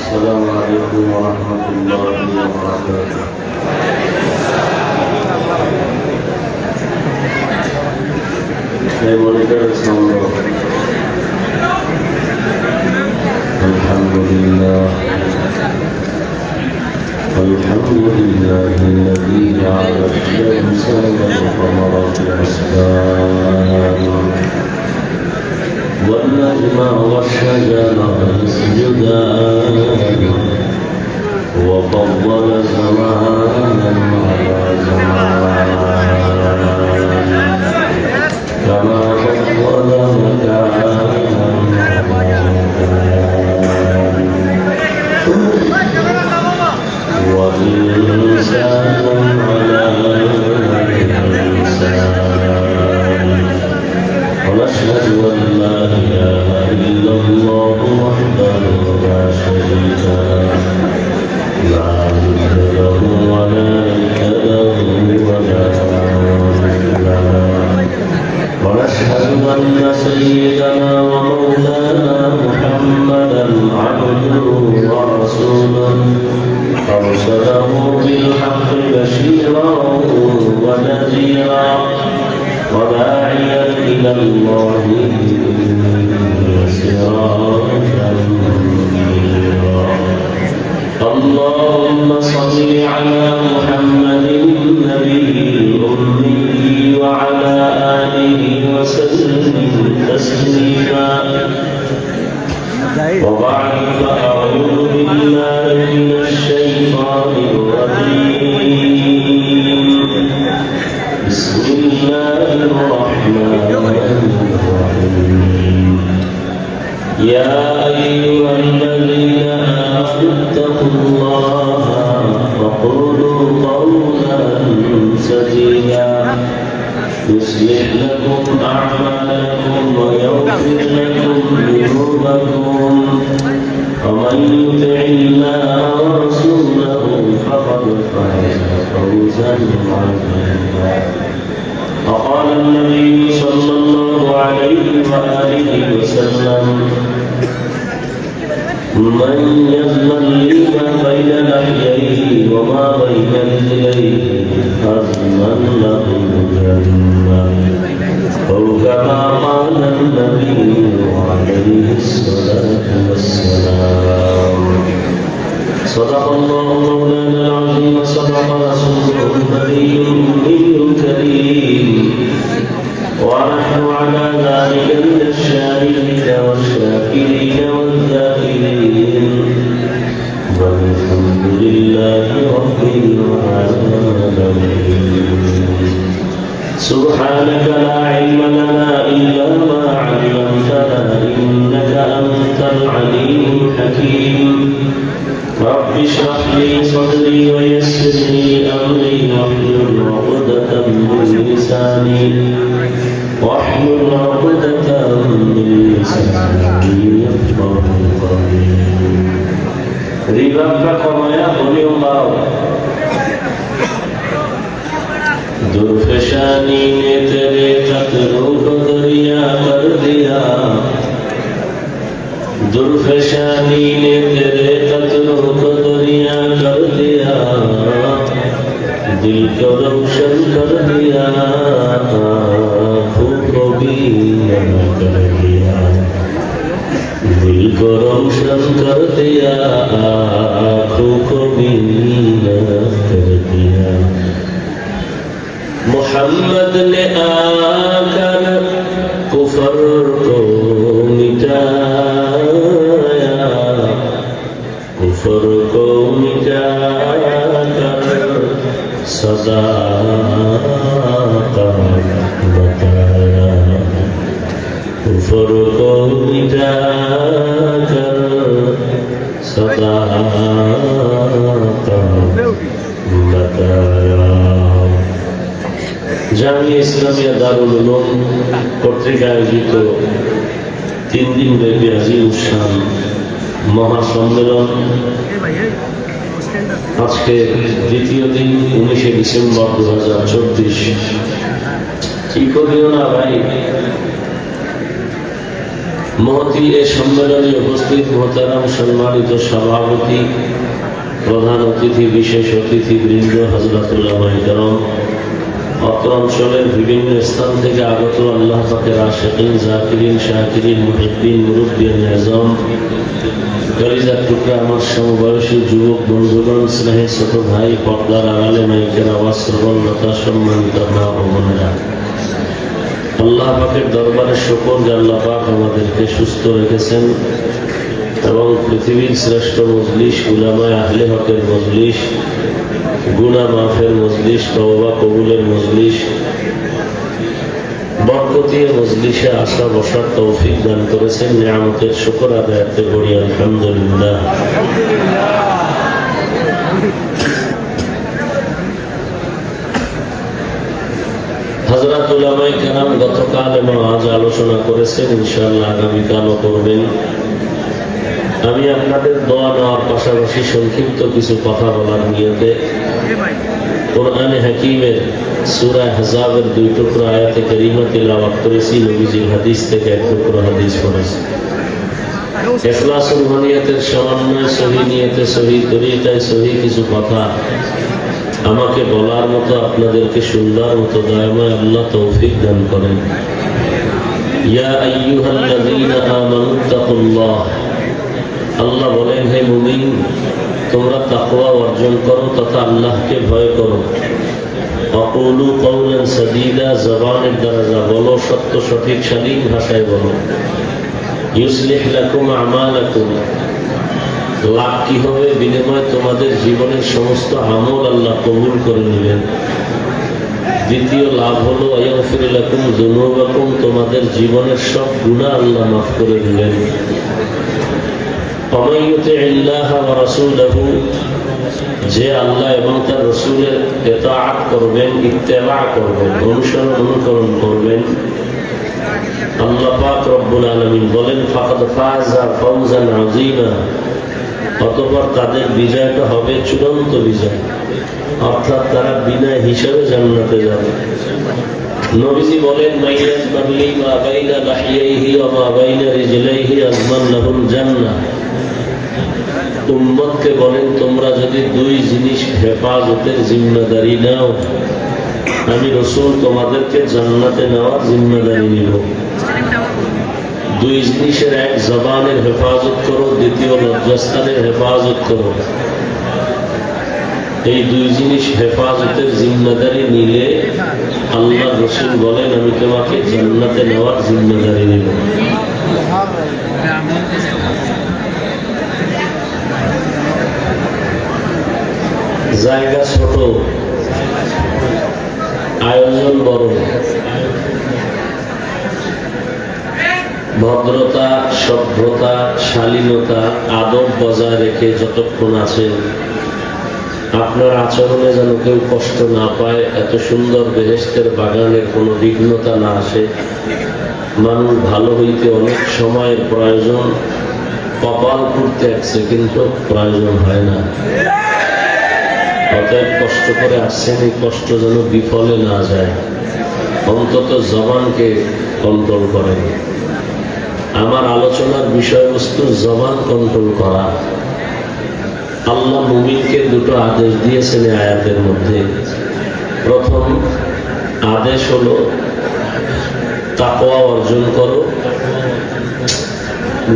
السلام عليكم ورحمة الله وبركاته. الحمد لله الذي جعل الشمس والقمر بحسبان والنجم والشجر يسجدان وفضل زمانا على زمان كما فضل مكانا وإنسانا على إنسان ونشهد أن لا إله إلا الله وحده لا شريك له لا ند له ولا ند له ولا مثل له ونشهد أن سيدنا ومولانا محمدا عبده ورسوله أرسله بالحق بشيرا ونذيرا وداعيا إلى الله سراجا منيرا اللهم صل على محمد النبي الأمي وعلى آله وسلم تسليما وبعد فأعوذ بالله من الشيطان الرجيم بسم الله الرحمن الرحيم يا أيها الذين آمنوا اتقوا الله وقولوا قولا سديدا يصلح لكم أعمالكم ويغفر لكم ذنوبكم ومن يطع الله ورسوله فقد فاز فوزا عظيما وقال النبي صلى الله عليه وآله وسلم من يضمن لي ما بين لحييه وما بين رجليه أضمن له الجنة أو كما قال النبي عليه الصلاة والسلام صدق الله مولانا العظيم وصدق رسوله النبي الكريم ونحن على ذلك من الشاهدين والشاكرين والذاكرين والحمد لله رب العالمين سبحانك لا علم لنا إلا ما علمتنا إنك أنت العليم الحكيم رب اشرح لي صدري ويسر لي أمري واحلل عقدة من لساني يفقهوا قولي ربك كما يقول الله दुर्फशानी ने तेरे कतरों को दरिया कर दिया दुर्फशानी ने तेरे कतरों को दरिया कर दिया दिल को रोशन कर दिया आँखों को भी नम कर दिया दिल को रोशन कर दिया आँखों को भी नम कर दिया मोहम्मद ने आकर कुफर को मिटाया कुफर को मिटाकर सदाकत बताया कुफर को मिटाकर सदाकत बताया জামিয়া ইসলামিয়া দারুল উলুম কর্তৃক আয়োজিত 3 দিন ব্যাপী আজিমুল শান মহাসম্মেলন আজকে দ্বিতীয় দিন 19 ডিসেম্বর 2024 কি করিও না ভাই মহতী এ সম্মেলনে উপস্থিত মোহতারাম সম্মানিত সভাপতি, প্রধান অতিথি, বিশেষ অতিথি বৃন্দ, হযরত উলামায়ে কেরাম, অত্র অঞ্চলের বিভিন্ন স্থান থেকে আগত আল্লাহ পাকের আশিকিন, জাকিরিন, শাকিরিন, মুহিব্বিন, মুরব্বিয়ান আযম, কলিজার টুকরা আমার সমবয়সী যুবক বন্ধুগণ, স্নেহের ছোট ভাই, পর্দার আড়ালে মাইকের আওয়াজ শ্রবণরতা সম্মানিত মা ও বোনেরা, আল্লাহ পাকের দরবারে শুকর যে আল্লাহ পাক আমাদেরকে সুস্থ রেখেছেন এবং পৃথিবীর শ্রেষ্ঠ মজলিস, উলামায়ে আহলে হকের মজলিস, গুনাহ মাফের মজলিস, তওবা কবুলের মজলিস, বরকতীয় মজলিসে আসা বসার তৌফিক দান করেছেন। নিয়ামতের শুকর আদায়তে করি আলহামদুলিল্লাহ। হযরত উলামায়ে কেরাম গতকাল এবং আজ আলোচনা করেছেন, ইনশাআল্লাহ আগামীকালও করবেন। আমি আপনাদের দোয়া নেওয়ার পাশাপাশি সংক্ষিপ্ত কিছু কথা বলার নিয়তে কোরআনে হাকিমের সূরা আহজাবের 2 টুকরো আয়াতে কারিমা তিলাওয়াত করেছি, নবীজির হাদিস থেকে 1 টুকরো হাদিস পড়েছি। ইখলাসুল নিয়তের সমন্বয়ে সহি নিয়তে সহি তরিকায় সহি কিছু কথা আমাকে বলার মতো, আপনাদেরকে শুনবার মতো দয়াময় আল্লাহ তৌফিক দান করেন। ইয়া আইয়ুহাল্লাযীনা আমানু তাকুল্লাহ, আল্লাহ বলেন, হে মুমিন, তোমরা তাকওয়া অর্জন করো তথা আল্লাহকে ভয় করো। আকুলু কওলান সাদীদা, জবানের দ্বারা বলো, সত্য সঠিক শালীন ভাষায় বলো। ইউসলিহ লাকুম আমালাকুম, লাভ কি হবে? বিনিময় তোমাদের জীবনের সমস্ত আমল আল্লাহ কবুল করে নেবেন। দ্বিতীয় লাভ হলো ইয়াগফির লাকুম যুনুবাকুম, তোমাদের জীবনের সব গুনাহ আল্লাহ মাফ করে দিবেন। ওয়া ইউতি'িল্লাহ ওয়া রাসূলাহু, যে আল্লাহ এবং তার রাসূলের ইতাআত করবেন, ইত্তেবা করবেন, অনুকরণ করবেন, আল্লাহ পাক রব্বুল আলামিন বলেন ফাকাদ ফাযা ফাওজান আযীমা, অতঃপর তাদের বিজয়টা হবে চূড়ান্ত বিজয়, অর্থাৎ তারা বিনা হিসাবে জান্নাতে যাবে। নবীজি বলেন, মাইয়াজ বাগলি মা বাইনা লাহিয়াইহি ওয়া মা বাইনা রিজলাইহি আযমান লাহুল জান্নাহ। উম্মতকে বলেন, তোমরা যদি 2 জিনিস হেফাজতের জিম্মাদারি নাও, আমি রাসূল তোমাদেরকে জান্নাতে নেওয়ার জিম্মাদারি নিব। 2 জিনিসের, এক জবানের হেফাজত করো, দ্বিতীয় লজ্জাস্থানের হেফাজত করো। এই 2 জিনিস হেফাজতের জিম্মাদারি নিলে আল্লাহ রাসূল বলেন, আমি তোমাকে জান্নাতে নেওয়ার জিম্মাদারি নিব। জায়গা ছোট, আয়োজন বড়। ভদ্রতা, সভ্যতা, শালীনতা, আদব বজায় রেখে যতক্ষণ আছেন, আপনার আচরণে যেন কেউ কষ্ট না পায়, এত সুন্দর বেহেশতের বাগানের কোনো বিঘ্নতা না আসে। মানুষ ভালো হইতে অনেক সময়ের প্রয়োজন, কপাল করতে 1 সেকেন্ডও প্রয়োজন হয় না। অতএব কষ্ট করে আসছেন, এই কষ্ট যেন বিফলে না যায়, অন্তত জবানকে কন্ট্রোল করেন। আমার আলোচনার বিষয়বস্তু জবান কন্ট্রোল করা। আল্লাহ মুমিনকে 2টো আদেশ দিয়েছেন এই আয়াতের মধ্যে। প্রথম আদেশ হলো তাকওয়া অর্জন করো,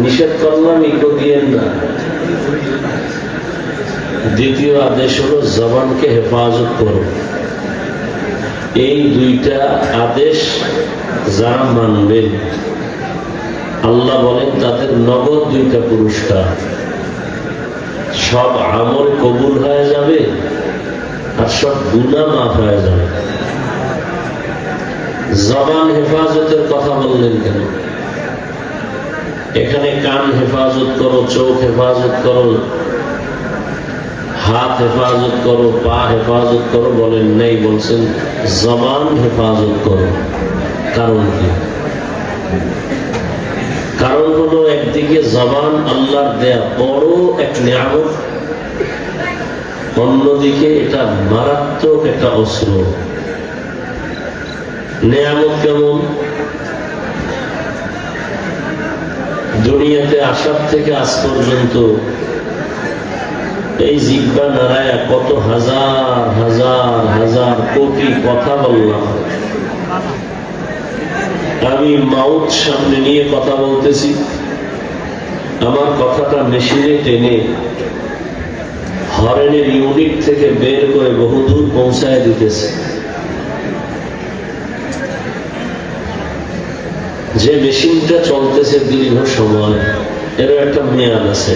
নিষেধ করলাম ইগো দিয়েন না। দ্বিতীয় আদেশ হলো জবানকে হেফাজত করো। এই 2টা আদেশ যারা মানবেন, আল্লাহ বলেন তাদের নগদ 2টা পুরস্কার। সব আমল কবুল হয়ে যাবে আর সব গুনাহ মাফ হয়ে যাবে। জবান হেফাজতের কথা বললেন কেন? এখানে কান হেফাজত করো, চোখ হেফাজত করো, হাত হেফাজত করো, পা হেফাজত করো বলেন নাই, বলছেন জবান হেফাজত করো। কারণ কি? কারণ হলো, একদিকে জবান আল্লাহর দেয়া বড় এক নিয়ামত, অন্যদিকে এটা মারাত্মক একটা অস্ত্র। নিয়ামত কেমন? দুনিয়াতে আসার থেকে আজ পর্যন্ত এই জিহ্বা নাড়ায়া কত হাজার হাজার হাজার কোটি কথা বললাম। আমি মাউথ সামনে নিয়ে কথা বলতেছি, আমার কথাটা মেশিনে টেনে হরেনের ইউনিট থেকে বের করে বহুদূর পৌঁছায় দিতেছে। যে মেশিনটা চলতেছে দীর্ঘ সময়, এর একটা মেয়াদ আছে।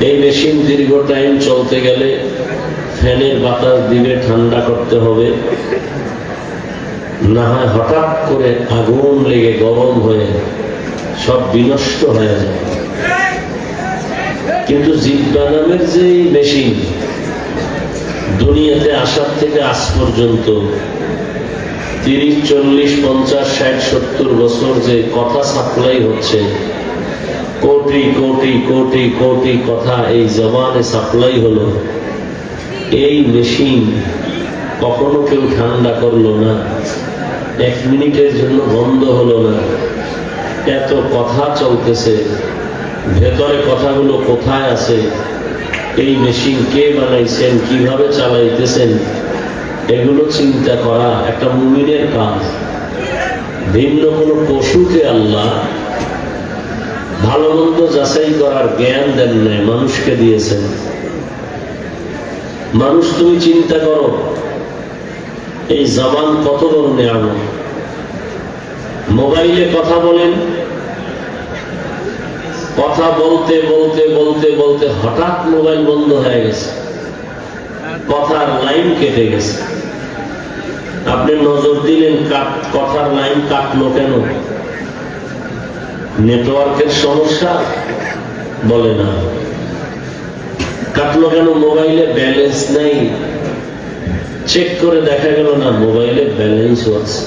এই মেশিন দীর্ঘ টাইম চলতে গেলে ফ্যানের বাতাস দিলে ঠান্ডা করতে হবে, না হয় হঠাৎ করে আগুন লেগে গরম হয়ে সব বিনষ্ট হয়ে যায়। কিন্তু জিহ্বা নামের যে মেশিন দুনিয়াতে আসার থেকে আজ পর্যন্ত 30, 40, 50, 60, 70 বছর যে কথা সাপ্লাই হচ্ছে, কোটি কোটি কোটি কোটি কথা এই জবানে সাপ্লাই হলো, এই মেশিন কখনো কেউ ঠান্ডা করলো না, 1 মিনিটের জন্য বন্ধ হলো না। এত কথা চলতেছে, ভেতরে কথাগুলো কোথায় আছে, এই মেশিন কে বানাইছেন, কিভাবে চালাইতেছেন, এগুলো চিন্তা করা একটা মুমিনের কাজ। ভিন্ন কোনো পশুকে আল্লাহ ভালো মন্দ যাচাই করার জ্ঞান দেন নাই, মানুষকে দিয়েছেন। মানুষ, তুমি চিন্তা করো এই জবান কত বড় নিয়ামত। মোবাইলে কথা বলেন, কথা বলতে বলতে বলতে বলতে হঠাৎ মোবাইল বন্ধ হয়ে গেছে, কথার লাইন কেটে গেছে। আপনি নজর দিলেন কথার লাইন কাটলো কেন? নেটওয়ার্কের সমস্যা? বলে না। কাটলো কেন? মোবাইলে ব্যালেন্স নাই। চেক করে দেখা গেল না মোবাইলে ব্যালেন্স আছে,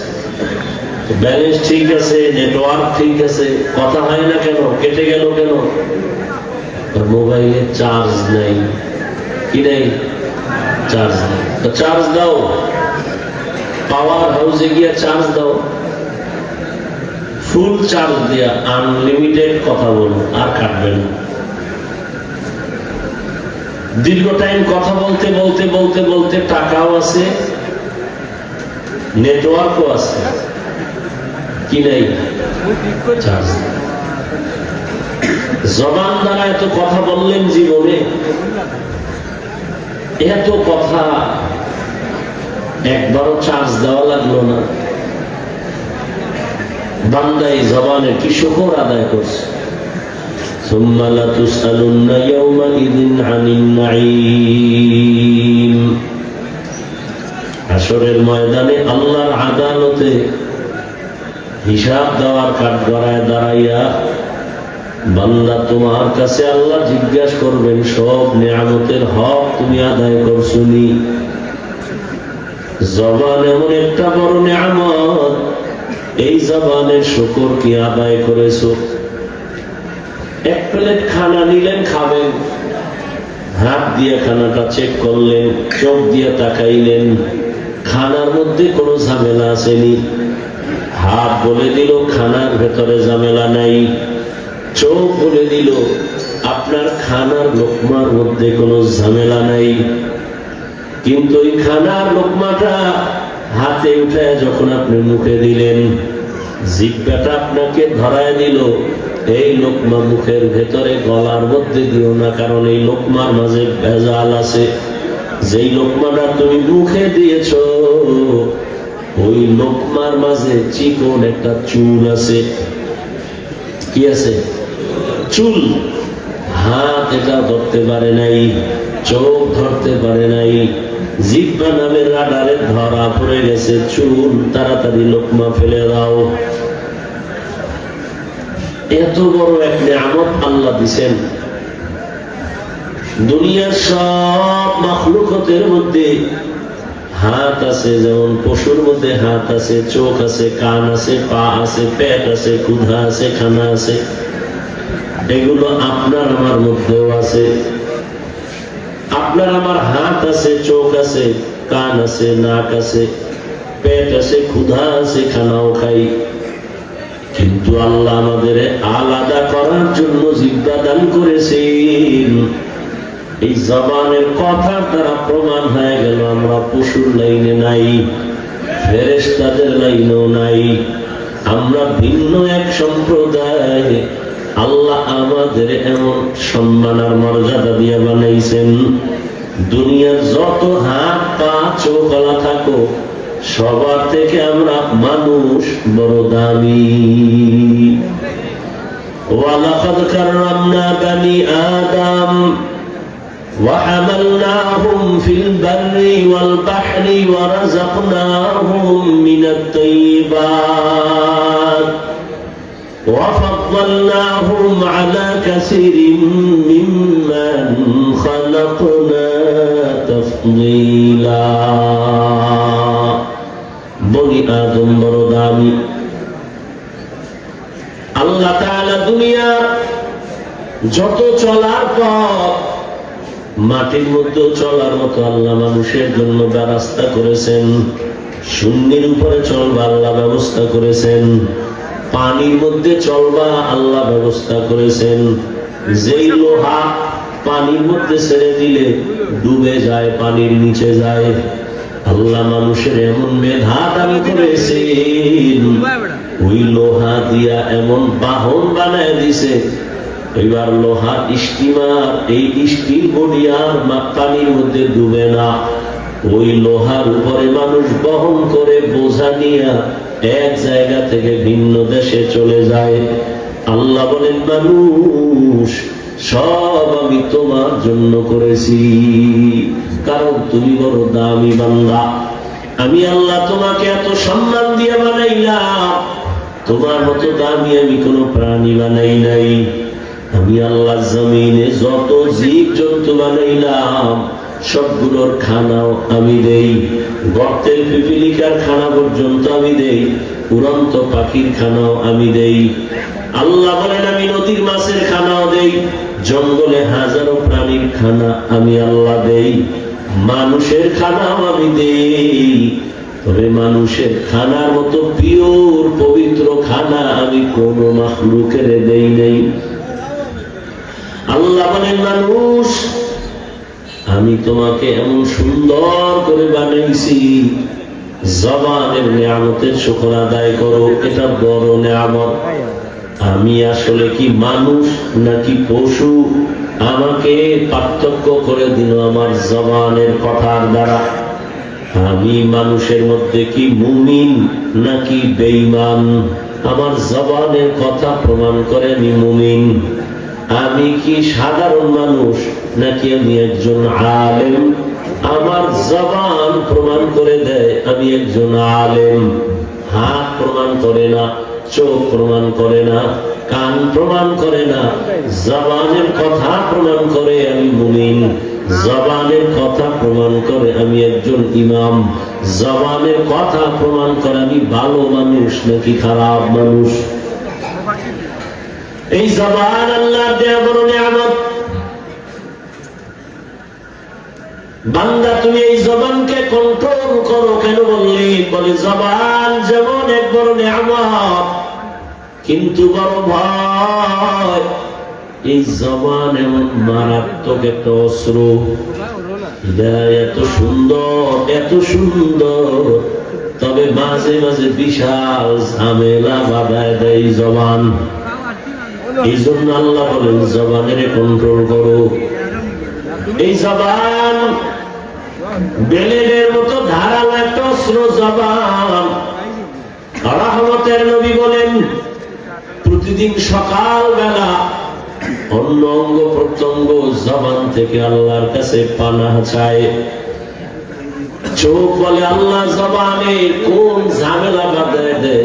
ব্যালেন্স ঠিক আছে, নেটওয়ার্ক ঠিক আছে, কথা হয় না কেন, কেটে গেল কেন? মোবাইলে চার্জ নাই। কি নেই? চার্জ নেই। তো চার্জ দাও, পাওয়ার হাউসে গিয়ে চার্জ দাও, ফুল চার্জ দিয়া আনলিমিটেড কথা বলো, আর কাটবে না। দীর্ঘ টাইম কথা বলতে বলতে বলতে বলতে টাকাও আছে, নেটওয়ার্কও আছে, কি নাই? চার্জ। জবান দ্বারা এত কথা বললেন জীবনে, এত কথা একবারও চার্জ দেওয়া লাগলো না। বান্দাই জবানে কি শুকর আদায় করছে। ثم لتسألن يومئذ عن النعيم। হাশরের ময়দানে আল্লাহর আদালতে হিসাব দেওয়ার কাঠগড়ায় দাঁড়াইয়া বান্দা তোমার কাছে আল্লাহ জিজ্ঞাসা করবেন, সব নিয়ামতের হক তুমি আদায় করছুনি? জবান এমন একটা বড় নিয়ামত, এই জবানের শুকর কি আদায় করেছো? 1 প্লেট খানা নিলেন, খাবেন, হাত দিয়ে খানাটা চেক করলেন, চোখ দিয়ে তাকাইলেন, খানার মধ্যে কোনো ঝামেলা আসেনি। হাত বলে দিল খানার ভেতরে ঝামেলা নাই, চোখ বলে দিল আপনার খানার লোকমার মধ্যে কোনো ঝামেলা নাই। কিন্তু ওই খানার লোকমাটা হাতে উঠে যখন আপনি মুখে দিলেন, জিহ্বাটা আপনাকে ধরায় দিল, এই লোকমা মুখের ভেতরে গলার মধ্যে দিও না, কারণ এই লোকমার মাঝে ভেজাল আছে। যেই লোকমাটা তুমি মুখে দিয়েছ, ওই লোকমার মাঝে চিকন একটা চুল আছে। কি আছে? চুল। হাত এটা ধরতে পারে নাই, চোখ ধরতে পারে নাই, জিহ্বা নামের রাডারে ধরা পড়ে গেছে চুল। তাড়াতাড়ি লোকমা ফেলে দাও। এত বড় এক নিয়ামত আল্লাহ দিছেন। দুনিয়ার সব মাখলুকাতের মধ্যে হাত আছে, যেমন পশুর মধ্যে হাত আছে, চোখ আছে, কান আছে, পা আছে, পেট আছে, ক্ষুধা আছে, খানা আছে। এগুলো আপনার আমার মধ্যেও আছে। আপনার আমার হাত আছে, চোখ আছে, কান আছে, নাক আছে, পেট আছে, ক্ষুধা আছে, খানাও খাই। কিন্তু আল্লাহ আমাদের আলাদা করার জন্য জিহ্বা দান করেছেন। এই জবানের কথার দ্বারা প্রমাণ হয়ে গেল আমরা পশুর লাইনে নাই, ফেরেশতাদের লাইনেও নাই, আমরা ভিন্ন এক সম্প্রদায়। আল্লাহ আমাদের এমন সম্মান আর মর্যাদা দিয়ে বানাইছেন, দুনিয়ার যত হাত পা চোখলা থাকো সবার থেকে আমরা মানুষ বড় দামি। ওয়ালাকাদ কাররামনা বানি আদম وحملناهم في البر والبحر ورزقناهم من الطيبات وفضلناهم على كثير ممن خلقنا تفضيلا। বনি আদম বড় দামি। আল্লাহ তাআলা দুনিয়া যত চলার পথ, মাটির মধ্যে চলার মতো আল্লাহ মানুষের জন্য ব্যবস্থা করেছেন। শূন্যের উপরে চলবা আল্লাহ ব্যবস্থা করেছেন, পানির মধ্যে চলবা আল্লাহ ব্যবস্থা করেছেন। যেই লোহা পানির মধ্যে ছেড়ে দিলে ডুবে যায়, পানির নিচে যায়। আল্লাহ মানুষের এমন মেধা দান করেছেন, ওই লোহা দিয়া এমন বাহন বানায় দিছে। এবার লোহার স্টিমার, এই স্টিল বডি আর পানির মধ্যে ডুবে না। ওই লোহার উপরে মানুষ বহন করে বোঝা নিয়ে এক জায়গা থেকে ভিন্ন দেশে চলে যায়। আল্লাহ বলেন, মানুষ সব আমি তোমার জন্য করেছি, কারণ তুমি বড় দামি বান্দা। আমি আল্লাহ তোমাকে এত সম্মান দিয়ে বানাইলাম, তোমার মতো দামি আমি কোনো প্রাণী বানাই নাই। আমি আল্লাহ জমিনে যত জীব জন্তু বানাইলাম সবগুলোর খানাও আমি দেই, গর্তের পিপিলিকার খানা পর্যন্ত আমি দেই, উড়ন্ত পাখির খানাও আমি দেই। আল্লাহ বলেন, আমি নদীর মাছের খানাও দেই, জঙ্গলে হাজারো প্রাণীর খানা আমি আল্লাহ দেই, মানুষের খানাও আমি দেই। তবে মানুষের খানার মতো পিওর পবিত্র খানা আমি কোন মাখলুকের দেই নাই। আল্লাহ বলেন, মানুষ আমি তোমাকে এমন সুন্দর করে বানাইছি, জবানের নিয়ামতের শুকর আদায় করো, এটা বড় নিয়ামত। আমি আসলে কি মানুষ নাকি পশু, আমাকে পার্থক্য করে দিল আমার জবানের কথার দ্বারা। আমি মানুষের মধ্যে কি মুমিন নাকি বেঈমান, আমার জবানের কথা প্রমাণ করে আমি মুমিন। আমি কি সাধারণ মানুষ নাকি আমি একজন আলেম, আমার জবান প্রমাণ করে দেয় আমি একজন আলেম। হাত প্রমাণ করে না, চোখ প্রমাণ করে না, কান প্রমাণ করে না, জবানের কথা প্রমাণ করে আমি মুমিন। জবানের কথা প্রমাণ করে আমি একজন ইমাম, জবানের কথা প্রমাণ করে আমি ভালো মানুষ নাকি খারাপ মানুষ। এই জবান আল্লাহর দেয়া বড় নিয়ামত। বান্দা তুমি এই জবানকে কন্ট্রোল করো কেন বললি? বলে জবান যেমন এক বড় নিয়ামত, কিন্তু বড় ভয় এই জবান এমন মারাত্মক একটা অস্ত্র। এত সুন্দর, এত সুন্দর, তবে মাঝে মাঝে বিশাল ঝামেলা বাধায় দেয় জবান। এই জন্য আল্লাহ বলেন জবানের কন্ট্রোল করো। এই জবান বেলেনের মতো ধারালো একটা অস্ত্র জবান। রহমতের নবী বলেন, প্রতিদিন সকাল বেলা অন্য অঙ্গ প্রত্যঙ্গ জবান থেকে আল্লাহর কাছে পানাহ চায়। চোখ বলে আল্লাহ জবানে কোন ঝামেলা বাঁধায় দেয়,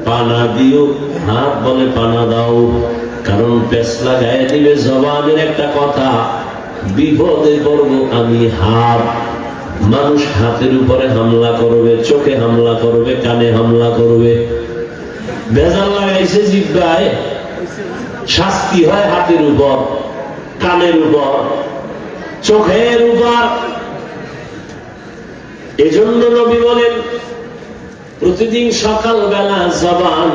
পানা দিও। হাত বলে পানা দাও, কারণ পেছ লাগায় দিবে জবানের একটা কথা, বিপদে পড়ব আমি। হাত, মানুষ হাতের উপরে হামলা করবে, চোখে হামলা করবে, কানে হামলা করবে। বেজাল লাগাইছে জিহ্বায়, শাস্তি হয় হাতের উপর, কানের উপর, চোখের উপর। এজন্য নবী বলেন, প্রতিদিন সকাল বেলা জবান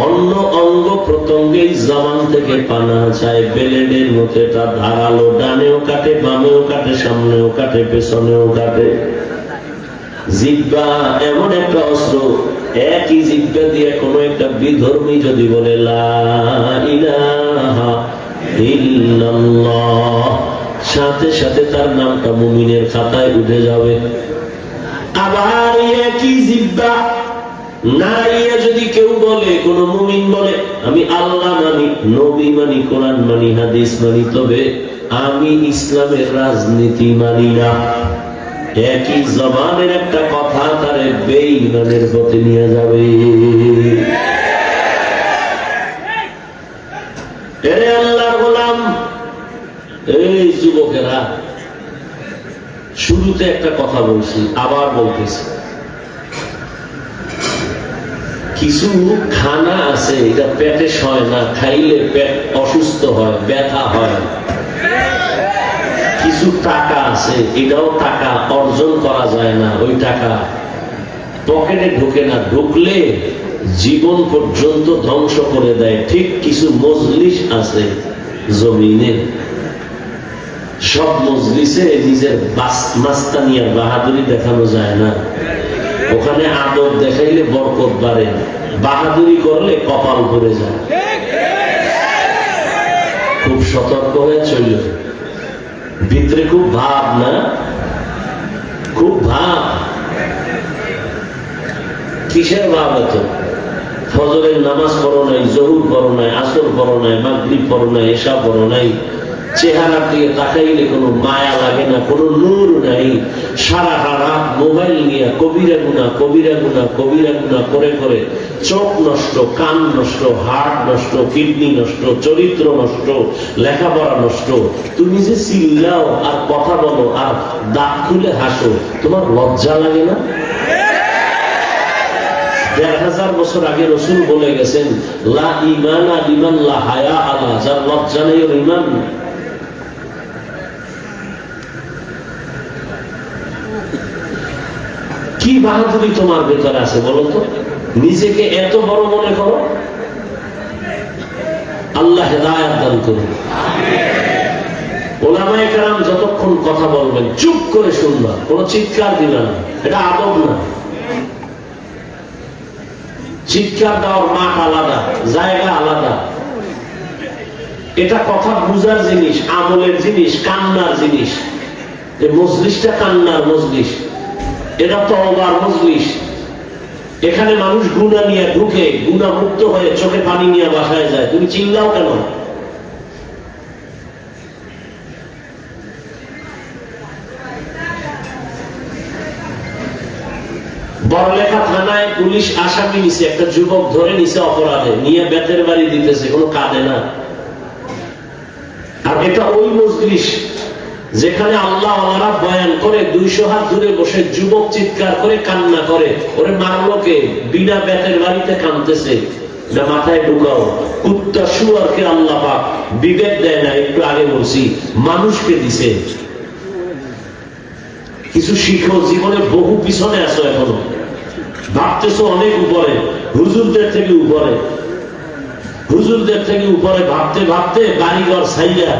অন্য অঙ্গ প্রত্যঙ্গে জবান থেকে পানা চায়, বেলেডের মতো এটা ধারালো, ডানেও কাটে, বামেও কাটে, সামনেও কাটে, পেছনেও কাটে। জিহ্বা এমন একটা অস্ত্র, একই জিহ্বা দিয়ে কোন একটা বিধর্মী যদি বলে লা ইলাহা ইল্লাল্লাহ, সাথে সাথে তার নামটা মুমিনের খাতায় উঠে যাবে। আবার একই জিহ্বা না ইয়ে যদি কেউ বলে, কোন মুমিন বলে আমি আল্লাহ মানি, নবী মানি, কোরআন মানি, হাদিস মানি, তবে আমি ইসলামের রাজনীতি মানি না, একই জবানের একটা কথা তারে বেঈমানের পথে নিয়ে যাবে। এরে আল্লাহর গোলাম, এই যুবকেরা, শুরুতে একটা কথা বলছি, আবার বলতেছি, কিছু খানা আছে এটা পেটে সয় না, খাইলে পেট অসুস্থ হয়, ব্যথা হয়। কিছু টাকা আছে, এটাও টাকা অর্জন করা যায় না, ওই টাকা পকেটে ঢুকে না, ঢুকলে জীবন পর্যন্ত ধ্বংস করে দেয়। ঠিক কিছু মজলিস আছে জমিনে, সব মজলিসে নিজের মাস্তানিয়ার বাহাদুরি দেখানো যায় না। ওখানে আদব দেখাইলে বরকত বাড়ে, বাহাদুরি করলে কপাল পড়ে যায়। খুব সতর্ক হয়ে চলল। ভিতরে খুব ভাব না, খুব ভাব। কিসের ভাব এত? ফজরের নামাজ পড়ো নাই, জহুর পড়ো নাই, আসর পড়ো নাই, মাগরিব পড়ো নাই, এশা পড়ো নাই, চেহারার দিকে তাকাইলে কোনো মায়া লাগে না, কোনো নূর নাই। সারা রাত মোবাইল নিয়ে কবিরা গুনাহ, কবিরা গুনাহ, কবিরা গুনাহ করে করে চোখ নষ্ট, কান নষ্ট, হার্ট নষ্ট, কিডনি নষ্ট, চরিত্র নষ্ট, লেখাপড়া নষ্ট। তুমি যে চিল্লাও আর কথা বলো আর দাঁত খুলে হাসো, তোমার লজ্জা লাগে না? ১,৫০০ বছর আগে রাসূল বলে গেছেন, লা ঈমানা লিমান লা হায়া আলা, যার লজ্জা নেই ওর ঈমান নেই। কি বাহাদুরি তোমার ভেতরে আছে বলো তো? নিজেকে এত বড় মনে করো? আল্লাহ হেদায়েত দান করুন। ওলামায়ে কেরাম যতক্ষণ কথা বলবেন চুপ করে শুনবা, কোনো চিৎকার দিবা না, এটা আদব না। চিৎকার দেওয়ার মাঠ আলাদা, জায়গা আলাদা। এটা কথা বুঝার জিনিস, আমলের জিনিস, কান্নার জিনিস। এই মজলিসটা কান্নার মজলিস, এটা তওবার মজলিস। এখানে মানুষ গুনাহ নিয়ে ঢুকে, গুনাহ মুক্ত হয়ে চোখে পানি নিয়ে বাসায় যায়। তুমি চিল্লাও কেন? বড়লেখা থানায় পুলিশ আসামি নিছে, একটা যুবক ধরে নিছে অপরাধে, নিয়ে বেতের বাড়ি দিতেছে, কোনো কাঁদে না। আর এটা ওই মজলিস যেখানে আল্লাহ ওয়ালা বয়ান করে, ২০০ হাত দূরে বসে যুবক চিৎকার করে কান্না করে, ওরে মারলো কে? বিনা বেতের বাড়িতে কাঁদতেছে। এটা মাথায় ঢুকাও। কুত্তা শুয়ারকে আল্লাহ পাক বিবেক দেয় না, একটু আগে বলছি, মানুষকে দিছে। কিছু শিখো, জীবনে বহু পিছনে আছো, এখনো ভাবতেছো অনেক উপরে, হুজুরদের থেকে উপরে, হুজুরদের থেকে উপরে ভাবতে ভাবতে বাড়িঘর ছাইয়া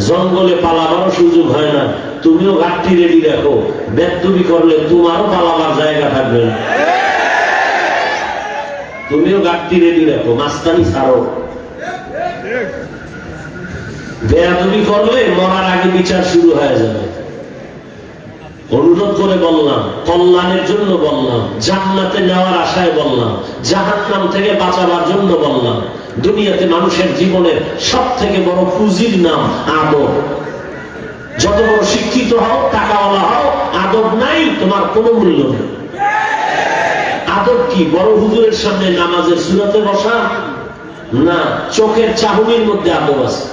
জঙ্গলে পালাবারও সুযোগ হয় না। তুমিও ঘাটতি রেডি রাখো, বেদবি করলে তোমারও পালাবার জায়গা থাকবে না। তুমিও ঘাটতি রেডি রাখো, মাস্তানি ছাড়ো। বেয়াদবি করলে মরার আগে বিচার শুরু হয়ে যাবে। অনুরোধ করে বললাম, কল্যাণের জন্য বললাম, জান্নাতে নেওয়ার আশায় বললাম, জাহান্নাম থেকে বাঁচাবার জন্য বললাম। দুনিয়াতে মানুষের জীবনের সব থেকে বড় পুঁজির নাম আদব। যত বড় শিক্ষিত হও, টাকাওয়ালা হও, আদব নাই, তোমার কোনো মূল্য নেই। আদব কি? বড় হুজুরের সামনে নামাজের সুরাতে বসা না, চোখের চাহনির মধ্যে আদব আছে,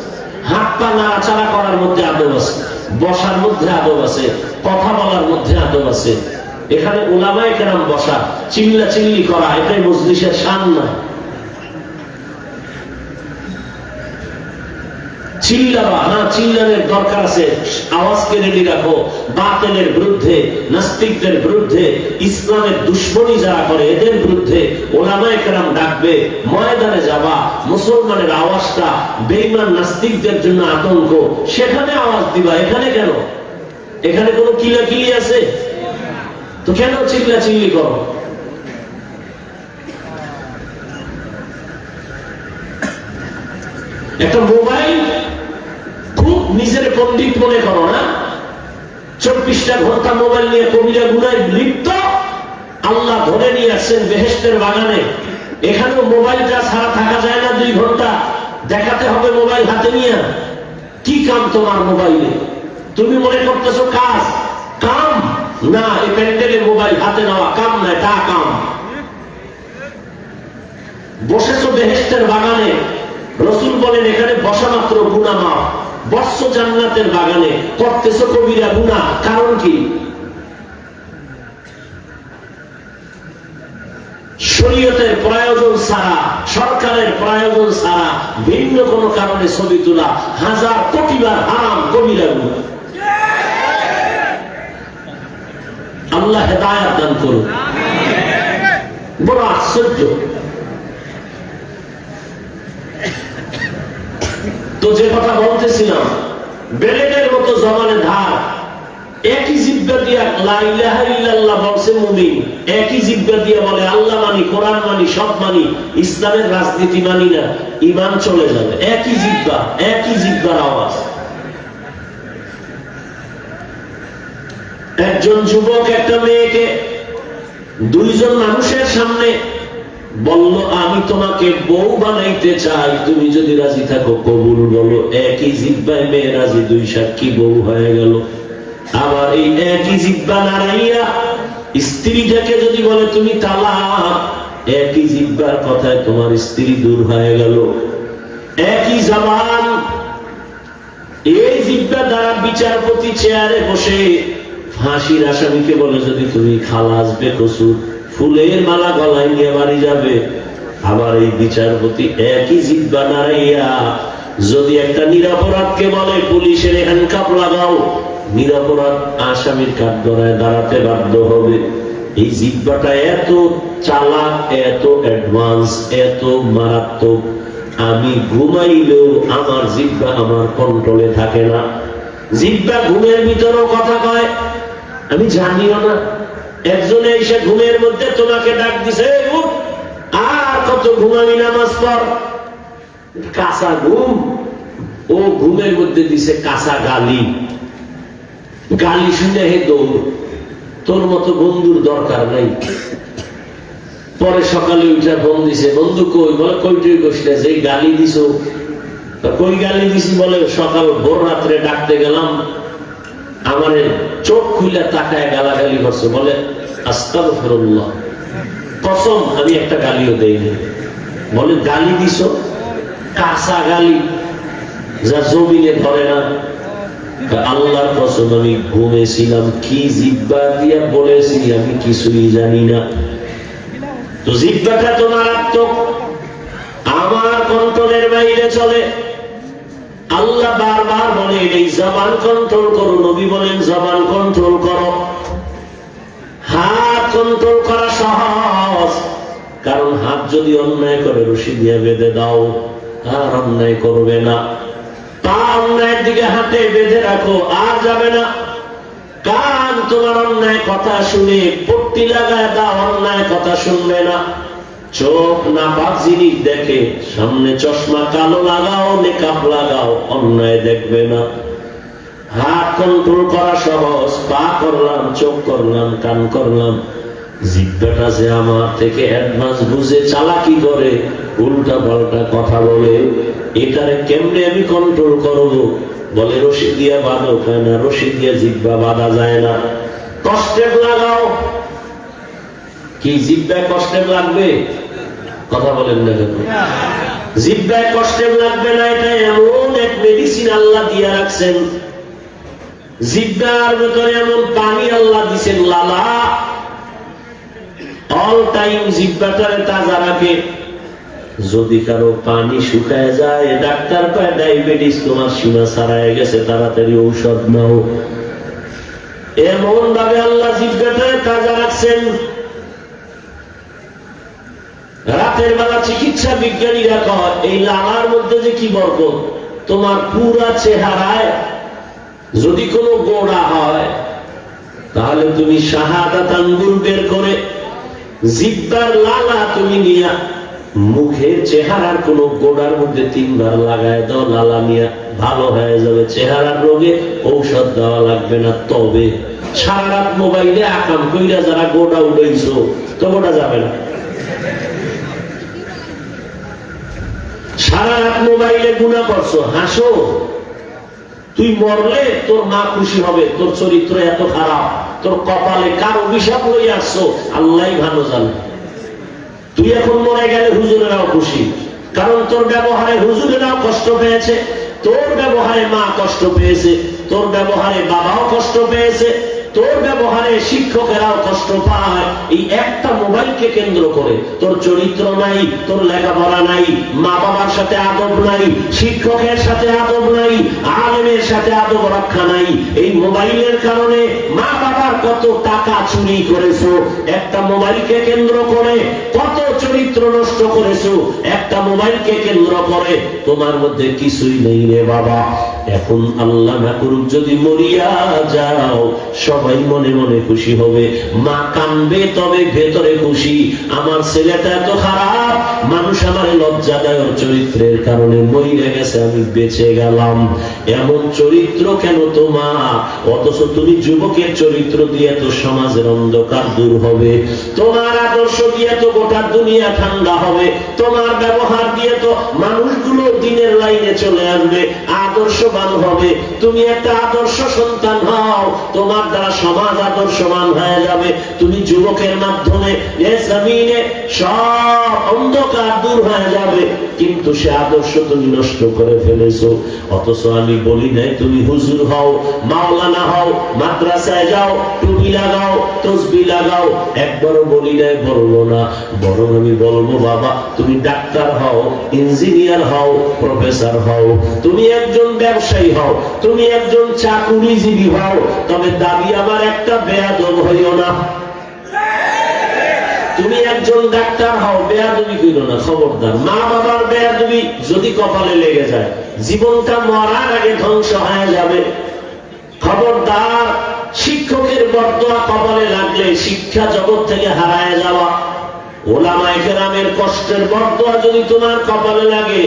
হাত পা নাড়াচাড়া করার মধ্যে আদব আছে, বসার মধ্যে আদব আছে, কথা বলার মধ্যে আদব আছে। এখানে উলামায়ে কেরাম বসা, চিল্লা চিল্লি করা, এটাই মজলিসের শান না। চিল্লাবা, হ্যাঁ চিল্লানের দরকার আছে, আওয়াজকে রেডি রাখো। বাতিলের বিরুদ্ধে, নাস্তিকদের বিরুদ্ধে, ইসলামের দুশ্মনী যারা করে এদের বিরুদ্ধে ওলামায়ে কেরাম ডাকবে, ময়দানে যাবা, মুসলমানের আওয়াজটা বেঈমান নাস্তিকদের জন্য আতঙ্ক, সেখানে আওয়াজ দিবা। এখানে কেন? এখানে কোনো কিলাকিলি আছে? তো কেন চিল্লা চিল্লি করো? একটা মোবাইল খুব নিজের পণ্ডিত মনে করো না, 24টা ঘন্টা মোবাইল নিয়ে কবিরা গুনায় লিপ্ত। আল্লাহ ধরে নিয়ে আসছেন বেহেশতের বাগানে, এখানেও মোবাইলটা ছাড়া থাকা যায় না। 2 ঘন্টা দেখাতে হবে মোবাইল হাতে নিয়ে। কি কাম তোমার মোবাইলে? তুমি মনে করতেছো কাজ, কাম না। এই প্যান্ডেলে মোবাইল হাতে নেওয়া কাম না, তা কাম। বসেছো বেহেশতের বাগানে, রসুল বলেন এখানে বসা মাত্র গুনাহ মাফ। বসছো জান্নাতের বাগানে, করতেছো কবিরা গুনাহ, কারণ কি? শরীয়তের প্রয়োজন ছাড়া, সরকারের প্রয়োজন ছাড়া ভিন্ন কোন কারণে ছবি তোলা 1000 কোটি বার হারাম, কবিরা গুনাহ। আল্লাহ হেদায়েত দান করুন। বড় আশ্চর্য। তো যে কথা বলতেছিলাম, বেলেটের মতো জবানে ধার। একই জিহ্বা দিয়া লা ইলাহা ইল্লাল্লাহ বলছে মুমিন, একই জিহ্বা দিয়া বলে আল্লাহ মানি, কোরআন মানি, সব মানি, ইসলামের রাজনীতি মানি না, ঈমান চলে যাবে। একই জিহ্বা, একই জিহ্বার আওয়াজ। একজন যুবক একটা মেয়েকে 2 জন মানুষের সামনে বলল, আমি তোমাকে বউ বানাইতে চাই, তুমি যদি রাজি থাকো কবুল বলো। একই জিহ্বায় মেয়ে রাজি, 2 সাক্ষী বউ হয়ে গেল। আবার এই একই জিহ্বা নাড়াইয়া স্ত্রীটাকে যদি বলে তুমি তালাক, একই জিহ্বার কথায় তোমার স্ত্রী দূর হয়ে গেল। একই জবান, এই জিহ্বা দ্বারা বিচারপতি চেয়ারে বসে ফাঁসির আসামিকে বলে যদি তুমি খালাস বেকসুর, ফুলের মালা গলায় নিয়ে বাড়ি যাবে। আবার এই বিচারপতি একই জিহ্বা নাড়াইয়া যদি একটা নিরপরাধকে বলে পুলিশের হ্যান্ডকাপ লাগাও, নিরপরাধ আসামির কাঠগড়ায় দাঁড়াতে বাধ্য হবে। এই জিহ্বাটা এত চালাক, এত অ্যাডভান্স, এত মারাত্মক, আমি ঘুমাইলেও আমার জিহ্বা আমার কন্ট্রোলে থাকে না। জিহ্বা ঘুমের ভিতরেও কথা কয়, আমি জানিও না। একজনে এসে ঘুমের মধ্যে তোমাকে ডাক দিছে, আর কত ঘুমাবি, নামাজ পড়। কাঁচা ঘুম। ও ঘুমের মধ্যে দিছে কাঁচা গালি। গালি শুনে হে দৌড়, তোর মতো বন্ধুর দরকার নাই। পরে সকালে উঠে ফোন দিছে, বন্ধু কই? বলে কইটুই কইছিস, যে গালি দিছো। কই গালি দিছি? বলে সকাল ভোর রাত্রে ডাকতে গেলাম, আমার চোখ খুলে তাকায় গালাগালি করছে। বলে আস্তাগফিরুল্লাহ, কসম আমি একটা গালিও দেইনি। বলে গালি দিছো? কাঁচা গালি, যা জমিনে ধরে না। আল্লাহর কসম আমি ঘুমেছিলাম, কি জিহ্বা দিয়া বলেছি আমি কিছুই জানি না। তো জিহ্বাটা তো মারাত্মক, আমার কন্ট্রোলের বাইরে চলে। আল্লাহ বারবার বলেন এই জবান কন্ট্রোল করো, নবী বলেন জবান কন্ট্রোল করো। হাত কন্ট্রোল করা সহজ, কারণ হাত যদি অন্যায় করে রশি দিয়ে বেঁধে দাও, আর অন্যায় করবে না। পা অন্যায়ের দিকে হাতে বেঁধে রাখো, আর যাবে না। কান তোমার অন্যায় কথা শুনে পট্টি লাগায় দাও, অন্যায় কথা শুনবে না। চোখ নাপাক জিনিস দেখে, সামনে চশমা কালো লাগাও, মেকআপ লাগাও, অন্যায় দেখবে না। হাত কন্ট্রোল করা সহজ, পা করলাম, চোখ করলাম, কান করলাম। জিহ্বাটা যে আমার থেকে অ্যাডভান্স বুঝে চালাকি করে, উল্টা পাল্টা কথা বলে, এটারে কেমনে আমি কন্ট্রোল করবো? বলে রশি দিয়া বাঁধো। কেন? রশি দিয়ে জিহ্বা বাঁধা যায় না, কষ্টের লাগাও। কি জিহ্বায় কষ্টের লাগবে? কথা বলেন না কেন? জিহ্বায় কষ্টের লাগবে না, এটা এমন এক মেডিসিন আল্লাহ দিয়ে রাখছেন। জিহ্বার ভিতরে এমন পানি আল্লাহ দিছেন, লালা, অল টাইম জিহ্বাটারে তাজা রাখে। যদি কারো পানি শুকায় যায়, ডাক্তার কয় ডায়াবেটিস তোমার সীমা ছাড়ায় গেছে, তাড়াতাড়ি ঔষধ নাও। এমন ভাবে আল্লাহ জিহ্বাটায় তাজা রাখছেন। রাতের বেলা চিকিৎসা বিজ্ঞানীরা কয় এই লালার মধ্যে যে কি বরকত, তোমার পুরা চেহারায় যদি কোনো গোড়া হয় তাহলে তুমি শাহাদাত আঙ্গুল বের করে জিহ্বার লালা তুমি নিয়া মুখের চেহারার কোন গোড়ার মধ্যে 3 বার লাগায় দাও, লালা নিয়া ভালো হয়ে যাবে। চেহারার রোগে ঔষধ দেওয়া লাগবে না। তবে সারা রাত মোবাইলে আকাম কইরা যারা গোড়া উড়াইছো তো গোড়া যাবে না। সারা রাত মোবাইলে গুনাহ করছো, হাসো, তুই মরলে তোর মা খুশি হবে, তোর চরিত্র এত খারাপ, তোর কপালে কার অভিশাপ লইয়া আসছো আল্লাহ ভালো জানে। তুই এখন মরে গেলে হুজুরেরাও খুশি, কারণ তোর ব্যবহারে হুজুরেরাও কষ্ট পেয়েছে, তোর ব্যবহারে মা কষ্ট পেয়েছে, তোর ব্যবহারে বাবাও কষ্ট পেয়েছে, তোর ব্যবহারে শিক্ষকেরাও কষ্ট পায়। এই একটা মোবাইলকে কেন্দ্র করে তোর চরিত্র নাই, তোর লেখাপড়া নাই, মা বাবার সাথে আদব নাই, শিক্ষকের সাথে আদব নাই, আলেমের সাথে আদব রক্ষা নাই। এই মোবাইলের কারণে মা বাবার কত টাকা চুরি করেছো, একটা মোবাইলকে কেন্দ্র করে কত চরিত্র নষ্ট করেছো, একটা মোবাইলকে কেন্দ্র করে তোমার মধ্যে কিছুই নেই রে বাবা। এখন আল্লাহ না করুক যদি মরিয়া যাও, সবাই মনে মনে খুশি হবে, মা কানবে তবে ভেতরে খুশি, আমার ছেলেটা এত খারাপ, মানুষ আমার লজ্জা দেয় চরিত্রের কারণে মরে গেছে, আমি বেঁচে গেলাম। এমন চরিত্র কেন তোমার? অথচ তুমি যুবকের চরিত্র দিয়ে তো সমাজের অন্ধকার দূর হবে, তোমার আদর্শ দিয়ে তো গোটা দুনিয়া ঠান্ডা হবে, তোমার ব্যবহার দিয়ে তো মানুষগুলো দিনের লাইনে চলে আসবে, আদর্শবান হবে। তুমি একটা আদর্শ সন্তান হও, তোমার দ্বারা সমাজ আদর্শবান হয়ে যাবে। তুমি যুবকের মাধ্যমে এ জমিনে সব অন্ধকার দূর হয়ে যাবে, কিন্তু সে আদর্শ তুমি নষ্ট করে ফেলেছো। অথচ আমি বলি নাই তুমি হুজুর হও, মাওলানা হও, মাদ্রাসায় যাও, টুপি লাগাও, তসবিহ লাগাও, একবারও বলি নাই, বলবো না। বরং আমি বলবো বাবা তুমি ডাক্তার হও, ইঞ্জিনিয়ার হও, প্রফেসর হও, তুমি একজন ব্যবসায়ী হও, তুমি একজন চাকুরিজীবী হও, তবে দাবি আমার একটা বেয়াদব হইও না। তুমি একজন ডাক্তার হও, বেয়াদবি কইরো না, খবরদার। মা বাবার বেয়াদবি যদি কপালে লেগে যায়, জীবনটা মরার আগে ধ্বংস হয়ে যাবে, খবরদার। শিক্ষকের বরদোয়া কপালে লাগলে শিক্ষা জগৎ থেকে হারায় যাওয়া, ওলামায়ে কেরামের কষ্টের বরদোয়া যদি তোমার কপালে লাগে,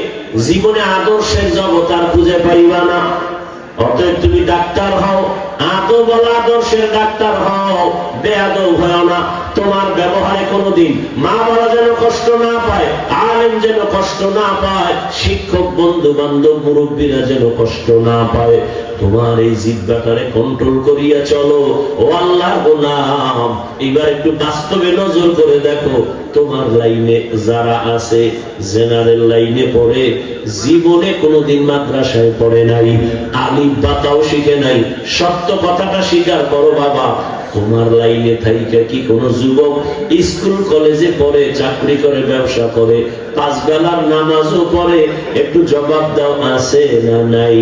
জীবনে আদর্শের জগৎ আর খুঁজে পাইবা না। অতএব তুমি ডাক্তার হও, আদব আদর্শের ডাক্তার হও, বেয়াদব হও না। তোমার ব্যবহারে কোনোদিন মা বাবা যেন কষ্ট না পায়, আলেম যেন কষ্ট না পায়, শিক্ষক বন্ধু বান্ধব মুরব্বীরা যেন কষ্ট না পায়। তোমার এই জিহ্বাটারে কন্ট্রোল করিয়া চলো। ও আল্লাহর গোলাম, এবার একটু বাস্তবে নজর করে দেখো, তোমার লাইনে যারা আছে, জেনারেল লাইনে পড়ে, জীবনে কোনোদিন মাদ্রাসায় পড়ে নাই, আলিফ বাতাও শিখে নাই, সত্য কথাটা স্বীকার করো বাবা। তোমার লাইনে থাইকা কি কোন যুবক স্কুল কলেজে পড়ে, চাকরি করে, ব্যবসা করে, 5 বেলার নামাজও পড়ে? একটু জবাব দাও, আছে না নাই?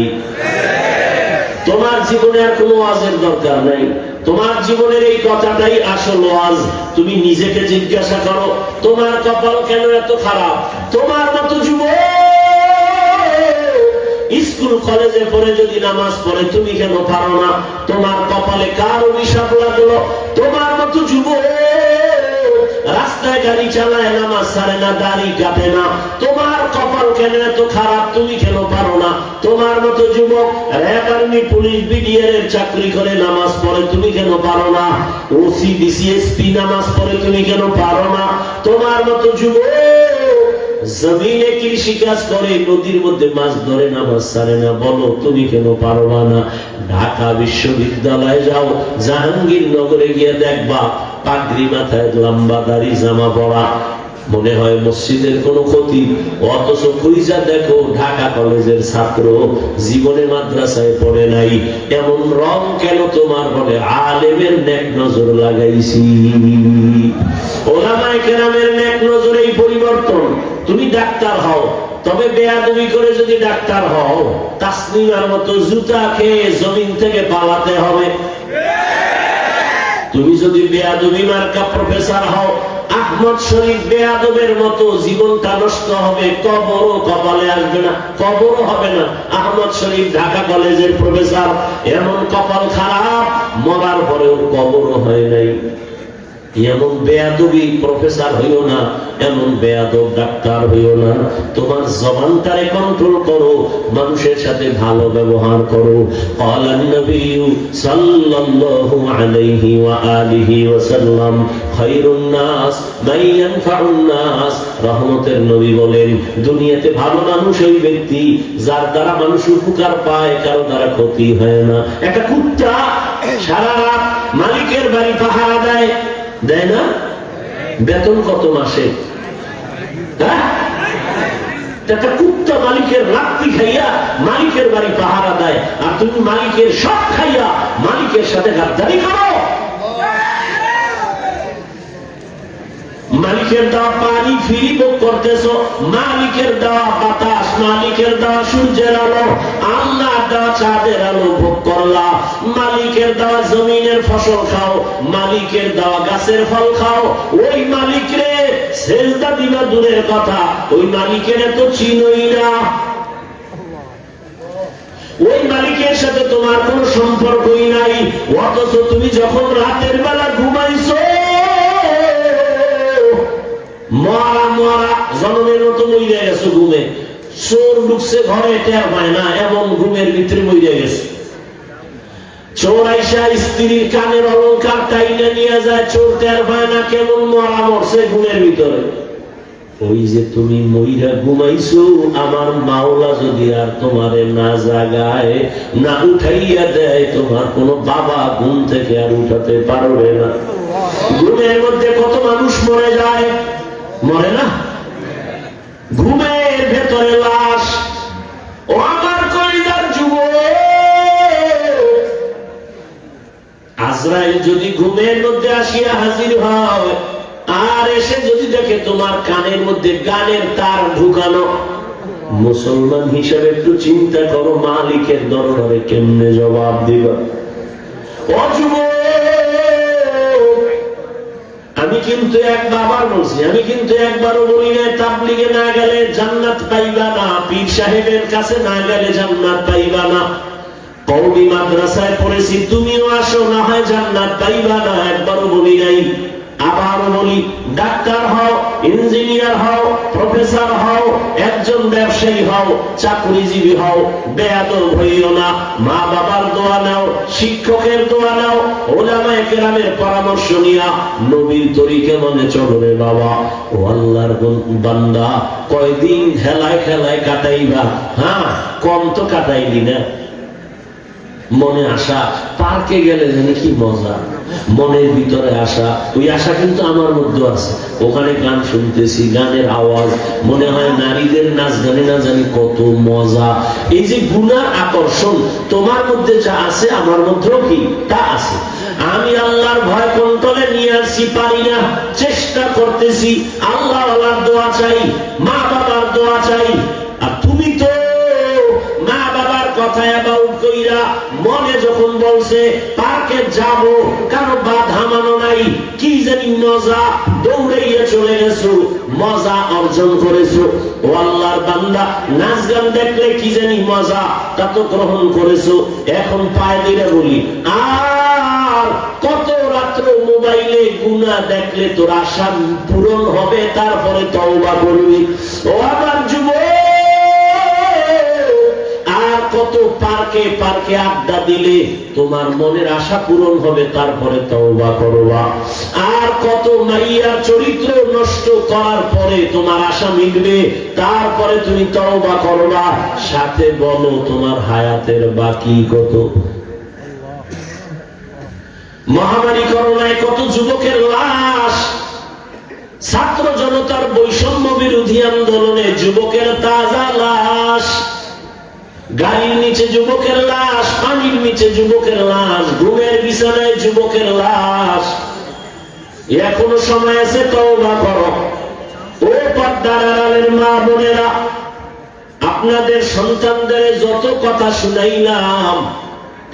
তোমার জীবনে আর কোনো ওয়াজের দরকার নাই, তোমার জীবনের এই কথাটাই আসল ওয়াজ। তুমি নিজেকে জিজ্ঞাসা করো, তোমার কপাল কেন এত খারাপ? তোমার মতো যুবক স্কুল কলেজে পড়ে যদি নামাজ পড়ে, তুমি কেন পারো না? তোমার কপালে কার অভিশাপ লাগলো? তোমার মতো যুবক রাস্তায় গাড়ি চালায়, নামাজ ছাড়ে না, দাড়ি কাটে না, তোমার কপাল কেন এত খারাপ? তুমি কেন পারো না? তোমার মতো যুবক র্যাব, আর্মি, পুলিশ, বিডিআর এর চাকরি করে, নামাজ পড়ে, তুমি কেন পারো না? ওসি, ডিসিএসপি নামাজ পড়ে, তুমি কেন পারো না? তোমার মতো যুবক জমিনে কৃষি কাজ করে, নদীর মধ্যে মাছ ধরে, নামাজ ছাড়ে না, বলো তুমি কেন পারবা না? ঢাকা বিশ্ববিদ্যালয়ে যাও, জাহাঙ্গীরনগরে গিয়ে দেখবা পাগড়ি মাথায়, লম্বা দাড়ি, জামা পরা, মনে হয় মসজিদের কোনো ক্ষতি, অথচ খুঁজা দেখো ঢাকা কলেজের ছাত্র, জীবনে মাদ্রাসায় পড়ে নাই। এমন রং কেন তোমার? বলে আলেমের নেক নজর লাগাইছি, ওলামায়ে কেরামের নেক নজরেই পরিবর্তন। তুমি ডাক্তার হও, তবে বেয়াদবি করে যদি ডাক্তার হও, তাসলিমার মতো জুতা খেয়ে জমিন থেকে পালাতে হবে। তুমি যদি বেয়াদবি মার্কা প্রফেসর হও, আহমদ শরীফ বেয়াদবের মতো জীবনটা নষ্ট হবে, কবরও কপালে আসবে না, কবরও হবে না। আহমদ শরীফ ঢাকা কলেজের প্রফেসর, এমন কপাল খারাপ, মরার পরেও কবরও হয় নাই। এমন বেয়াদবি প্রফেসর হইও না, এমন বেয়াদব ডাক্তার হইও না। তোমার জবানটারে কন্ট্রোল করো, মানুষের সাথে ভালো ব্যবহার করো। ক্বালান নবী সাল্লাল্লাহু আলাইহি ওয়া আলিহি ওয়াসাল্লাম, খায়রুন নাস মান ইয়ানফাউন নাস। রহমতের নবী বলেন, দুনিয়াতে ভালো মানুষ ওই ব্যক্তি যার দ্বারা মানুষ উপকার পায়, কারো দ্বারা ক্ষতি হয় না। একটা কুত্তা সারা রাত মালিকের বাড়ি পাহারা দেয়, দেয় না? বেতন কত মাসে? একটা কুত্তা মালিকের রাত্রি খাইয়া মালিকের বাড়ি পাহারা দেয়, আর তুমি মালিকের সব খাইয়া মালিকের সাথে গাদ্দারি করো। মালিকের দেওয়া পানি ফ্রি ভোগ করতেছো, মালিকের দেওয়া বাতাস, মালিকের দেওয়া সূর্যের আলো, আল্লাহ দেওয়া চাঁদের আলো ভোগ করলা। মালিকের দেওয়া জমিনের ফসল খাও, মালিকের দেওয়া গাছের ফল খাও। ওই মালিকরে সেজদা দিবা দূরের কথা, ওই মালিকের তো চিনোই না। ওই মালিকের সাথে তোমার কোনো সম্পর্কই নাই, অথচ তুমি যখন রাতের বেলা ঘুমাইছো, মরা মরা জনমের মতো মইরা গেছো ঘুমে। চোর ঢুকছে ঘরে, টের পায় না, এমন ঘুমের ভিতরে মইরা গেছে। চোর আইসা স্ত্রীর কানের অলংকার টাইনা নিয়ে যায়, চোর টের পায় না, কেমন মরা মরছে ঘুমের ভিতরে। ওই যে তুমি মইরা ঘুমাইছো, আমার মাওলা যদি আর তোমারে না জাগায়, না উঠাইয়া দেয়, তোমার কোনো বাবা ঘুম থেকে আর উঠাতে পারবে না। ঘুমের মধ্যে কত মানুষ মরে যায়, মরে না? ঘুমের ভেতরে লাশ। ও আমার কলিজার যুবক, আজরাইল যদি ঘুমের মধ্যে আসিয়া হাজির হয়, আর এসে যদি দেখে তোমার কানের মধ্যে গানের তার ঢুকানো, মুসলমান হিসাবে একটু চিন্তা করো, মালিকের দরবারে কেমনে জবাব দিবা? ও যুবক, আমি কিন্তু একবার বলছি, আমি কিন্তু একবারও বলি না তাবলীগে না গেলে জান্নাত পাইবা না, পীর সাহেবের কাছে না গেলে জান্নাত পাইবা না। কওমি মাদ্রাসায় পড়েছি, তুমিও আসো, না হয় জান্নাত পাইবা না, একবারও বলি নাই। আবারও বলি, ডাক্তার হও, ইঞ্জিনিয়ার হও, প্রফেসর হও, একজন ব্যবসায়ী হও, চাকরিজীবী হও, বেয়াদব হইও না। মা বাবার দোয়া নাও, শিক্ষকের দোয়া নাও, ওলামায়ে কেরামের পরামর্শ নিয়া নবীর তরিকা মনে চলো রে বাবা। ও আল্লাহর বান্দা, কয়দিন খেলায় খেলায় কাটাইবা? হ্যাঁ, কম তো কাটাইলি না। মনে আশা, পার্কে গেলে যেন কি মজা, মনের ভিতরে আশা, ওই আশা কিন্তু আমার মধ্যে আছে। ওখানে গান শুনতেছি, গানের আওয়াজ, মনে হয় নারীদের নাচ গানে না জানি কত মজা। এই যে গুনার আকর্ষণ তোমার মধ্যে যা আছে, আমার মধ্যেও কি তা আছে। আমি আল্লাহর ভয় কন্ট্রোলে নিয়ে আসছি, পারি না, চেষ্টা করতেছি। আল্লাহ আল্লাহর দোয়া চাই, মা বাবার দোয়া চাই। আর তুমি তো মা বাবার কথা অ্যাবাউট কইরা মনে যখন বলছে পার্কে যাব, কারো বাধা মানো নাই, কি জানি মজা, দৌড়াইয়া চলে গেছো, মজা অর্জন করেছো। ও আল্লাহর বান্দা, নাচ গান দেখলে কি জানি মজা, তা তো গ্রহণ করেছো। এখন পায়ে দিলে বলি, আর কত রাত্র মোবাইলে গুনাহ দেখলে তোর আশা পূরণ হবে, তারপরে তওবা করবি। ও আমার যুবক, কত পার্কে পার্কে আড্ডা দিলে তোমার মনের আশা পূরণ হবে, তারপরে তওবা করবা। আর কত মাইয়ার চরিত্র নষ্ট করার পরে তোমার আশা মিটবে, তারপরে তুমি তওবা করবা। সাথে বলো তোমার হায়াতের বাকি কত। মহামারী করোনায় কত যুবকের লাশ ছাত্র জনতার বৈষম্য বিরোধী আন্দোলনে যুবকের তাজা লাশ, গাড়ির নিচে যুবকের লাশ, পানির নিচে যুবকের লাশ, ঘুমের বিছানায় যুবকের লাশ। এখনো সময় আছে, তওবা করো। ও পর্দার আড়ালের মা বোনেরা, আপনাদের সন্তানদের যত কথা শুনাইলাম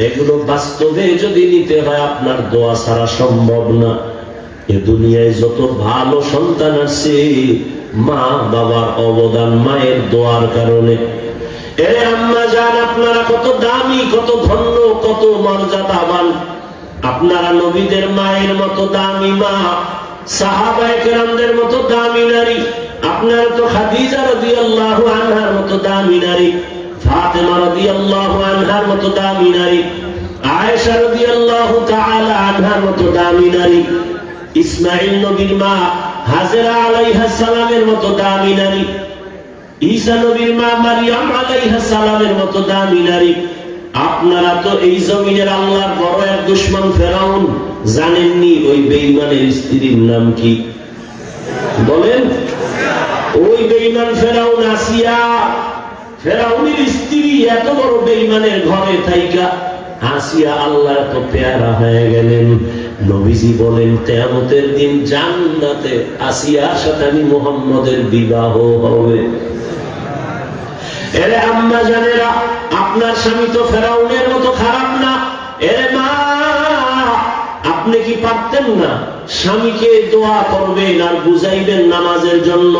এগুলো বাস্তবে যদি নিতে হয় আপনার দোয়া ছাড়া সম্ভব না। এ দুনিয়ায় যত ভালো সন্তান আছে মা বাবার অবদান, মায়ের দোয়ার কারণে। এরে আম্মা জান, আপনারা কত দামি, কত ধন্য, কত মর্যাদাবান। আপনারা নবীদের মায়ের মতো দামি মা, সাহাবায়ে কেরামদের মতো দামি নারী। আপনারা তো খাদিজা রাদিয়াল্লাহু আনহার মতো দামি নারী, ফাতেমা রাদিয়াল্লাহু আনহার মতো দামি নারী, আয়েশা রাদিয়াল্লাহু তাআলা আনহার মতো দামি নারী, ইসমাঈল নবীর মা হাজেরা আলাইহিস সালামের মতো দামি নারী, ঈসা নবীর মা মারইয়াম আলাইহিস সালামের মতো দামি নারী। আপনারা তো এই জমিনের আল্লাহর বড় এক দুশমন ফেরাউন জানেননি ওই বেঈমানের স্ত্রীর নাম কি? বলেন। ওই বেঈমান ফেরাউন আসিয়া, ফেরাউনের স্ত্রী এত বড় বেঈমানের ঘরে থাইকা আসিয়া আল্লাহর তো পেয়ারা হয়ে গেলেন। নবীজি বলেন কিয়ামতের দিন জান্নাতে আসিয়ার সাথে আমি মুহাম্মদের বিবাহ হবে। এরে আম্মা জানেরা, আপনার স্বামী তো ফেরাউনের মতো খারাপ না। এরে মা, আপনি কি পারতেন না স্বামীকে দোয়া করবেন আর বুঝাইবেন নামাজের জন্য?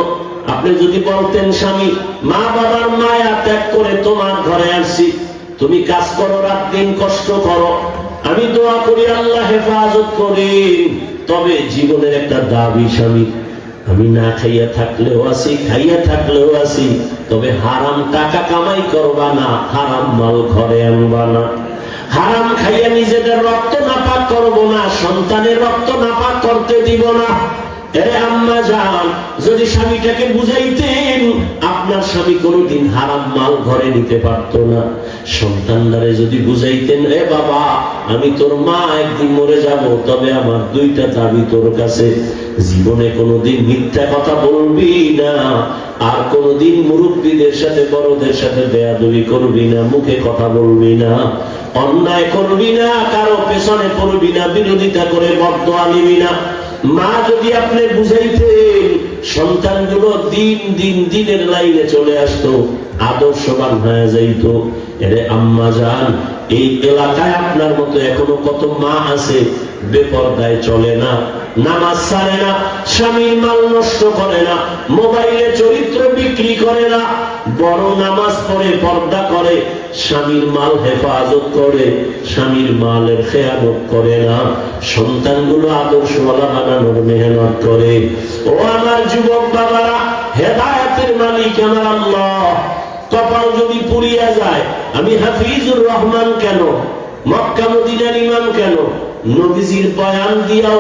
আপনি যদি বলতেন, স্বামী মা বাবার মায়া ত্যাগ করে তোমার ঘরে আসছি, তুমি কাজ করো, রাত দিন কষ্ট করো, আমি দোয়া করি আল্লাহ হেফাজত করেন। তবে জীবনের একটা দাবি, স্বামী আমি না খাইয়া থাকলেও আছি, খাইয়া থাকলেও আছি, তবে হারাম টাকা কামাই করবা না, হারাম মাল ঘরে আনবা না, হারাম খাইয়া নিজেদের রক্ত নাপাক করবো না, সন্তানের রক্ত নাপাক করতে দিব না। এরে আম্মা জান, যদি স্বামীটাকে বুঝাইতেন, আপনার স্বামী কোনোদিন হারাম মাল ঘরে নিতে পারতো না। সন্তানদারে যদি বুঝাইতেন, এ বাবা আমি তোর মা, একদিন মরে যাব, তবে আমার দুইটা দাবি তোর কাছে, জীবনে কোনোদিন মিথ্যা কথা বলবি না, আর কোনোদিন মুরব্বীদের সাথে বড়দের সাথে বেয়াদবি করবি না, মুখে কথা বলবি না, অন্যায় করবি না, কারো পেছনে পড়বি না, বিরোধিতা করে বদদোয়া নিবি না। মা যদি আপনি বুঝাইতেন, সন্তানগুলো দিন দিন দিনের লাইনে চলে আসতো, আদর্শবান হয়ে যাইত। এরে আম্মা জান, এই এলাকায় আপনার মতো এখনো কত মা আছে বেপরদায় চলে না, নামাজ ছাড়ে না, স্বামীর মাল নষ্ট করে না, মোবাইলে চরিত্র বিক্রি করে না, বড় নামাজ পড়ে, পর্দা করে, স্বামীর মাল হেফাজত করে, স্বামীর মালের খেয়ানত করে না, সন্তানগুলো আদর্শওয়ালা বানানোর মেহনত করে। ও আমার যুবক বাবারা, হেদায়েতের মালিক আমার আল্লাহ। কপাল যদি পুড়িয়া যায়, আমি হাফিজুর রহমান কেন, মক্কা মদিনার ইমাম কেন, নবীজির বয়ান দিয়াও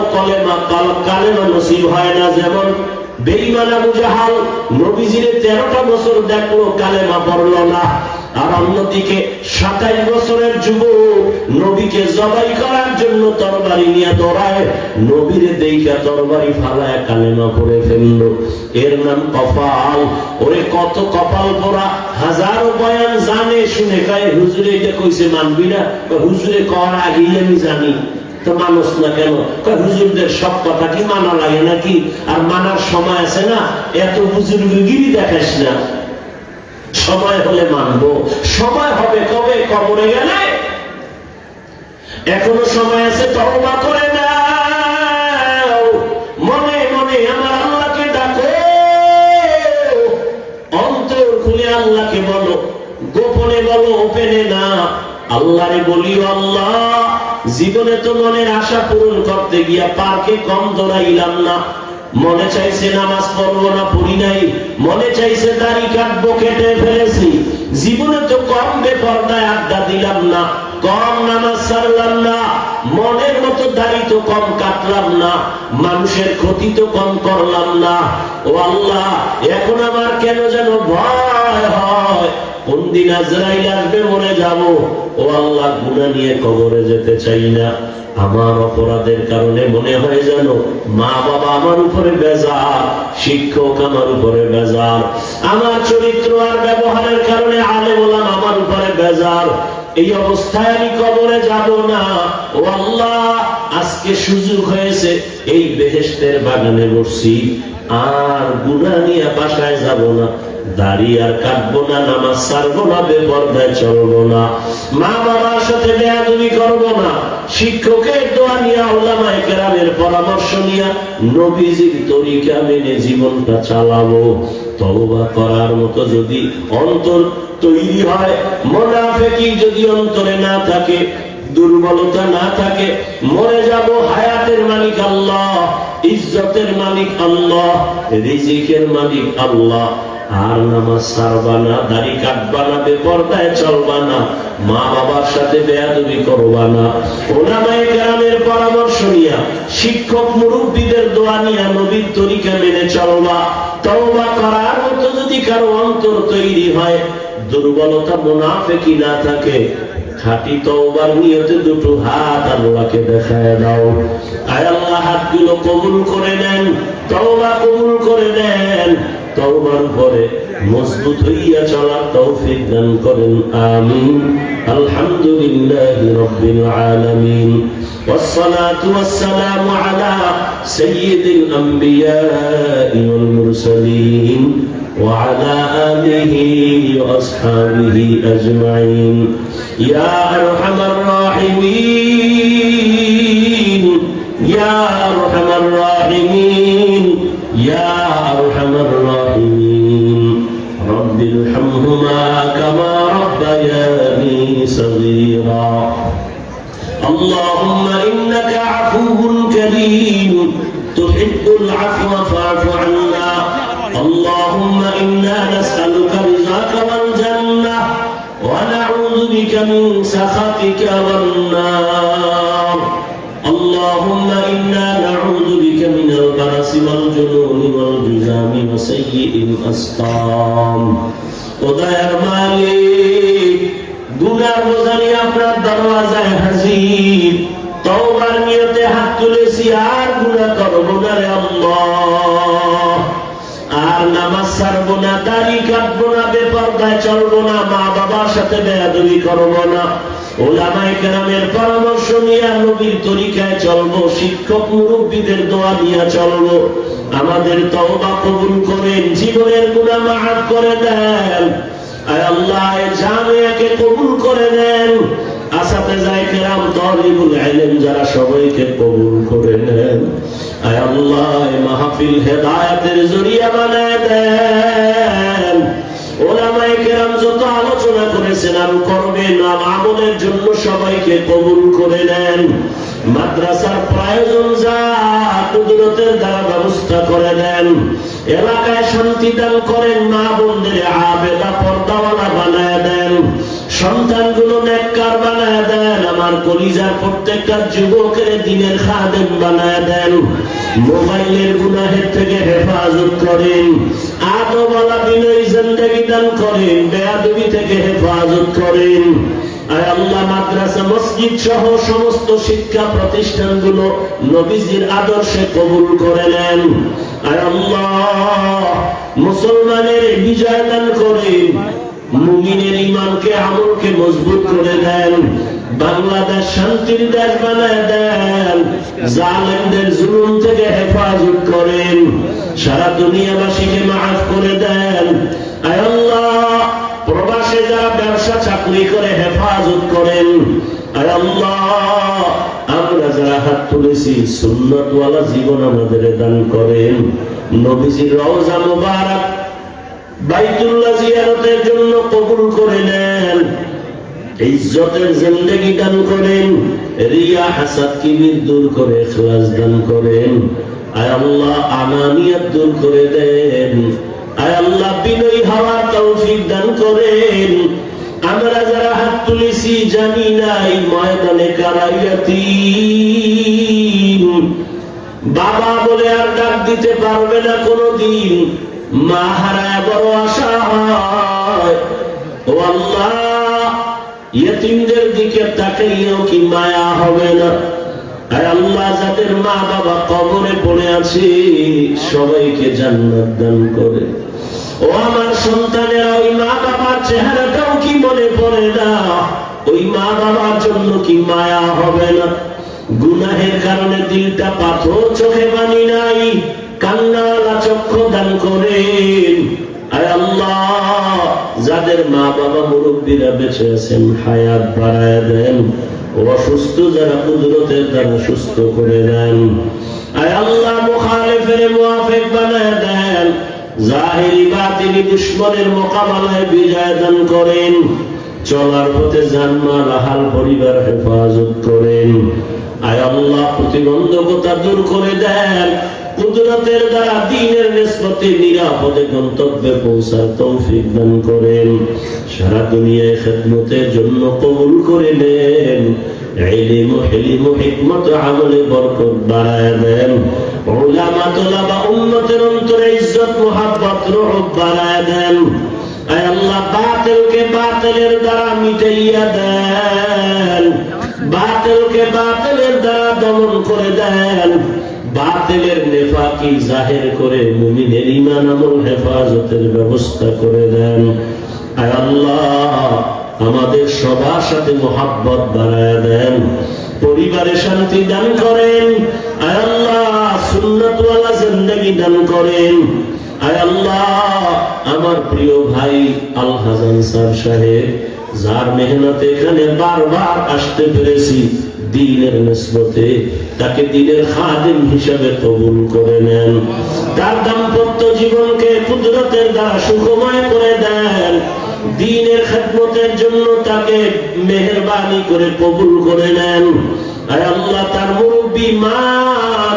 কালেমা নসিব হয় না। যেমন বেঈমান আবু জাহাল নবীজির 13টা বছর দেখলো, কালেমা পড়লো না। আর অন্যদিকে 27 বছরের যুবক নবীকে জবাই করার জন্য তরবারি নিয়ে দৌড়ায়, নবীরে দেইখা তরবারি ফালায় কালেমা পড়ে ফেললো। এর নাম কপাল। ওরে কত কপাল পোড়া, হাজারো বয়ান জানে শুনে কয় হুজুরে এটা কইছে, মানবি না? হুজুরে কর আগেই আমি জানি, তো মানুষ না কেন? হুজুরদের সব কথা কি মানা লাগে নাকি? আর মানার সময় আছে না, এত হুজুরগিরি দেখাস না, সময় হলে মানবো। সময় হবে কবে? কবরে গেলে। এখনো সময় আছে, তওবা করে নাও, মনে মনে আমার আল্লাহকে ডাকো, অন্তর খুলে আল্লাহকে বলো, গোপনে বলো, ওপেনে না। আল্লাহরে বলিও, আল্লাহ জীবনে তো মনের আশা পূরণ করতে গিয়া পার্কে কম দৌড়াইলাম না, মনে চাইছে নামাজ পড়বো না, পড়ি নাই, মনে চাইছে দাড়ি কাটবো, কেটে ফেলেছি, জীবনে তো কম বেপরদায় আড্ডা দিলাম না, কম নামাজ ছাড়লাম না, মনের মতো দাড়ি তো কম কাটলাম না, মানুষের ক্ষতি তো কম করলাম না। ও আল্লাহ, এখন আমার কেন যেন ভয় হয়, কোন দিন আজরাইল আসবে, মরে যাব। ও আল্লাহ, গুনাহ নিয়ে কবরে যেতে চাই না। আমার অপরাধের কারণে মনে হয় যেন মা বাবা আমার উপরে বেজার, শিক্ষক আমার উপরে বেজার, আমার চরিত্র আর ব্যবহারের কারণে আলেম ওলামা আমার উপরে বেজার। এই অবস্থায় আমি কবরে যাব না। ও আল্লাহ, আজকে সুযোগ হয়েছে, এই বেহেশতের বাগানে বসছি, আর গুনাহ নিয়ে বাসায় যাব না, দাড়ি আর কাটবো না, নামাজ ছাড়বো না, বেপরদায় চলবো না, মা বাবার সাথে বেয়াদবি করবো না, শিক্ষকের দোয়া নিয়ে, উলামায়ে কেরামের পরামর্শ নিয়ে নবীজির তরিকা মেনে জীবনটা চালাবো। তওবা করার মতো যদি অন্তর তৈরি হয়, মুনাফিকি যদি অন্তরে না থাকে, দুর্বলতা না থাকে, মরে যাব, হায়াতের মালিক আল্লাহ, ইজ্জতের মালিক আল্লাহ, রিজিকের মালিক আল্লাহ। আর নামাজ ছাড়বা না, দাড়ি কাটবা না, বেপরদায় চলবা না, মা বাবার সাথে বেয়াদবি করবা না, উলামায়ে কেরামের পরামর্শ নিয়া, শিক্ষক মুরব্বীদের দোয়া নিয়া নবীর তরিকা মেনে চলবা। তওবা করার মতো যদি কারো অন্তর তৈরি হয়, দুর্বলতা মুনাফিকি না থাকে, খাঁটি তওবার নিয়তে দুটো হাত আল্লাহকে দেখায় দাও। আয় আল্লাহ, হাতগুলো কবুল করে নেন, তওবা কবুল করে নেন, তওবার পরে মজবুত হইয়া চলার তৌফিক দান করেন, আমিন। আলহামদুলিল্লাহি রাব্বিল আলামিন, ওয়াসসালাতু ওয়াসসালামু আলা সাইয়্যিদিল আমবিয়াই ওয়াল মুরসালিন ওয়া আলা আলিহি ওয়া আসহাবিহি আজমাইন। ইয়া আরহামার রাহিমিন, ইয়া আরহামার রাহিমিন, ইয়া আরহামার রাহিমিন, রব্বির হামহুমা কামা রাব্বায়ানি সগীরা। اللهم إنك عفو كريم تحب العفو فاعف عنا. اللهم إنا نسألك رضاك والجنة ونعوذ بك من سخطك والنار. اللهم إنا نعوذ بك من البرص والجنون والجذام وسيء الأسقام. خداير মালিক, গুনার বোঝা নিয়ে আপনার দরওয়াজায় হাজির, তওবার নিয়তে হাত তুলেছি, আর গুনাহ করব না রে আল্লাহ, আর নামাজ ছাড়বো না, দাড়ি কাটবো না, বেপরদায় চলবো না, মা বাবার সাথে বেয়াদবি করবো না, উলামায়ে কেরামের পরামর্শ নিয়ে নবীর তরিকায় চলবো, শিক্ষক মুরব্বীদের দোয়া নিয়ে চলবো। আমাদের তওবা কবুল করেন, জীবনের গুনাহ মাফ করে দেন। আয় আল্লাহ, জামিয়াকে কবুল করে নেন, আসাতেজায়ে কেরাম, তালিবুল ইলম যারা, সবাইকে কবুল করে নেন। আয় আল্লাহ, মাহফিল হেদায়েতের জরিয়া বানায় দেন। উলামায়ে কেরাম যত আলোচনা করেছেন আর করবেন, আমলের জন্য সবাইকে কবুল করে নেন। মাদ্রাসার প্রয়োজন যা কুদরতের দ্বারা ব্যবস্থা করে দেন। এলাকায় শান্তি দান করেন, মা বোনদের আবেদা পর্দাওয়ালা বানায় দেন, সন্তানগুলো নেককার বানায় দেন, আমার কলিজার প্রত্যেকটা যুবকের দ্বীনের খাদেম বানায় দেন। মোবাইলের গুনাহের থেকে হেফাজত করেন, আদবওয়ালা বিনয়ী জিন্দেগি দান করেন, বেয়াদবি থেকে হেফাজত করেন। আয় আল্লাহ, মাদ্রাসা মসজিদ সহ সমস্ত শিক্ষা প্রতিষ্ঠানগুলো নবীজির আদর্শে কবুল করে নেন। আয় আল্লাহ, মুসলমানের বিজয় দান করেন, মুমিনের ঈমানকে আমলকে মজবুত করে দেন। বাংলাদেশ শান্তির দেশ বানায় দেন, জালেমদের জুলুম থেকে হেফাজত করেন, সারা দুনিয়াবাসীকে মাফ করে দেন। আয় আল্লাহ, প্রবাসে যারা ব্যবসা চাকরি করে হেফাজত করেন। আয় আল্লাহ, আমরা যারা হাত তুলেছি, সুন্নতওয়ালা জীবন আমাদের দান করেন। নবীজির রওজা মুবারক বাইতুল্লাহ জিয়ারতের জন্য কবুল করে নেন, ইজ্জতের জিন্দেগি দান করেন, রিয়া হাসাদ কিবির দূর করে ইখলাস দান করেন। আয় আল্লাহ, আনানিয়াত দূর করে দেন। আয় আল্লাহ, বিনয়ী হওয়ার তৌফিক দান করেন। আমরা যারা হাত তুলেছি, জানি না এই ময়দানে কারা ইয়াতীম, বাবা বলে আর ডাক দিতে পারবে না কোনদিন, মা হারায় বড় আশা হয়। ও আল্লাহ, ইয়েতিমদের দিকে তাকাইও কি মায়া হবে না? আয় আল্লাহ, যাদের মা বাবা কবরে পড়ে আছে সবাইকে জান্নাত দান করে। ও আমার সন্তানেরা, ওই মা বাবার চেহারাটাও কি মনে পড়ে না? ওই মা বাবার জন্য কি মায়া হবে না? গুনাহের কারণে দিলটা পাথর, চোখে পানি নাই, কান্নাওয়ালা চক্ষু দান করেন। আয় আল্লাহ, যাদের মা বাবা মুরব্বীরা বেঁচে আছেন হায়াত বাড়ায় দেন, অসুস্থ যারা কুদরতের দ্বারা সুস্থ করে দেন। আয় আল্লাহ, মুখালিফের মুওয়াফিক বানায় দেন, জাহিরি বাতিনি দুশমনের মোকাবেলায় বিজয় দান করেন। চলার পথে জানমাল আহাল পরিবার হেফাজত করেন। আয় আল্লাহ, প্রতিবন্ধকতা দূর করে দেন, কুদরতের দ্বারা দ্বীনের নিসবতে নিরাপদে গন্তব্যে পৌঁছার তৌফিক দান করেন। সারা দুনিয়ায় খেদমতের জন্য কবুল করে নেন। ইলম, হিলম, হিকমত, আমলে বরকত বাড়ায় দেন। উলামা, তোলাবা, উম্মতের অন্তরে ইজ্জত, মুহাব্বত, রুহ বাড়ায় দেন। আয় আল্লাহ, বাতিলকে বাতিলের দ্বারা মিটাইয়া দেন, বাতিলকে বাতিলের দ্বারা দমন করে দেন, বাতিলের নেফাকি জাহির করে মুমিনের ঈমান আমল হেফাজতের ব্যবস্থা করে দেন। আয় আল্লাহ, আমাদের সবার সাথে মোহাব্বত বাড়ায় দেন, পরিবারে শান্তি দান করেন। আয় আল্লাহ, সুন্নাতওয়ালা জিন্দেগি দান করেন। আয় আল্লাহ, আমার প্রিয় ভাই আল হাসান স্যার সাহেব, যার মেহনতে এখানে বারবার আসতে পেরেছি দ্বীনের নিসবতে, তাকে দ্বীনের খাদিম হিসেবে কবুল করে নেন। তার দাম্পত্য জীবনকে কুদরতের দ্বারা সুখময় করে দেন। দ্বীনের খেদমতের জন্য তাকে মেহেরবানি করে কবুল করে নেন। আয় আল্লাহ, তার মুরব্বী মা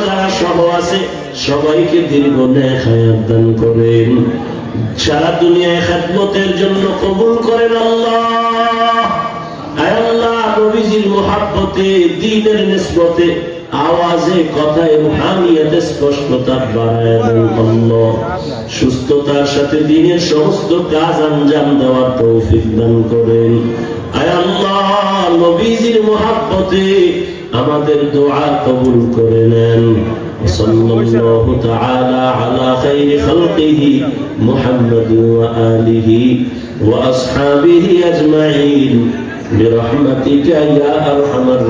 যারা সহ আছে সবাইকে দীর্ঘ নেক হায়াত দান করেন। সারা দুনিয়ায় খেদমতের জন্য কবুল করেন আল্লাহ। আয় আল্লাহ, নবীজির মুহাব্বতে, দ্বীনের নিসবতে, আওয়াজে, কথায়, রুহানিয়াতে স্পষ্টতা বাড়ায় দেন আল্লাহ। সুস্থতার সাথে দ্বীনের সমস্ত কাজ আঞ্জাম দেওয়ার তৌফিক দান করেন। আয় আল্লাহ, নবীজির মুহাব্বতে আমাদের দোয়া কবুল করে নেন। সাল্লাল্লাহু তাআলা আলা খাইরি খালকিহি মুহাম্মাদ ওয়া আলিহি ওয়া আসহাবিহি আজমাইন বিরহমাতিকা ইয়া আরহামার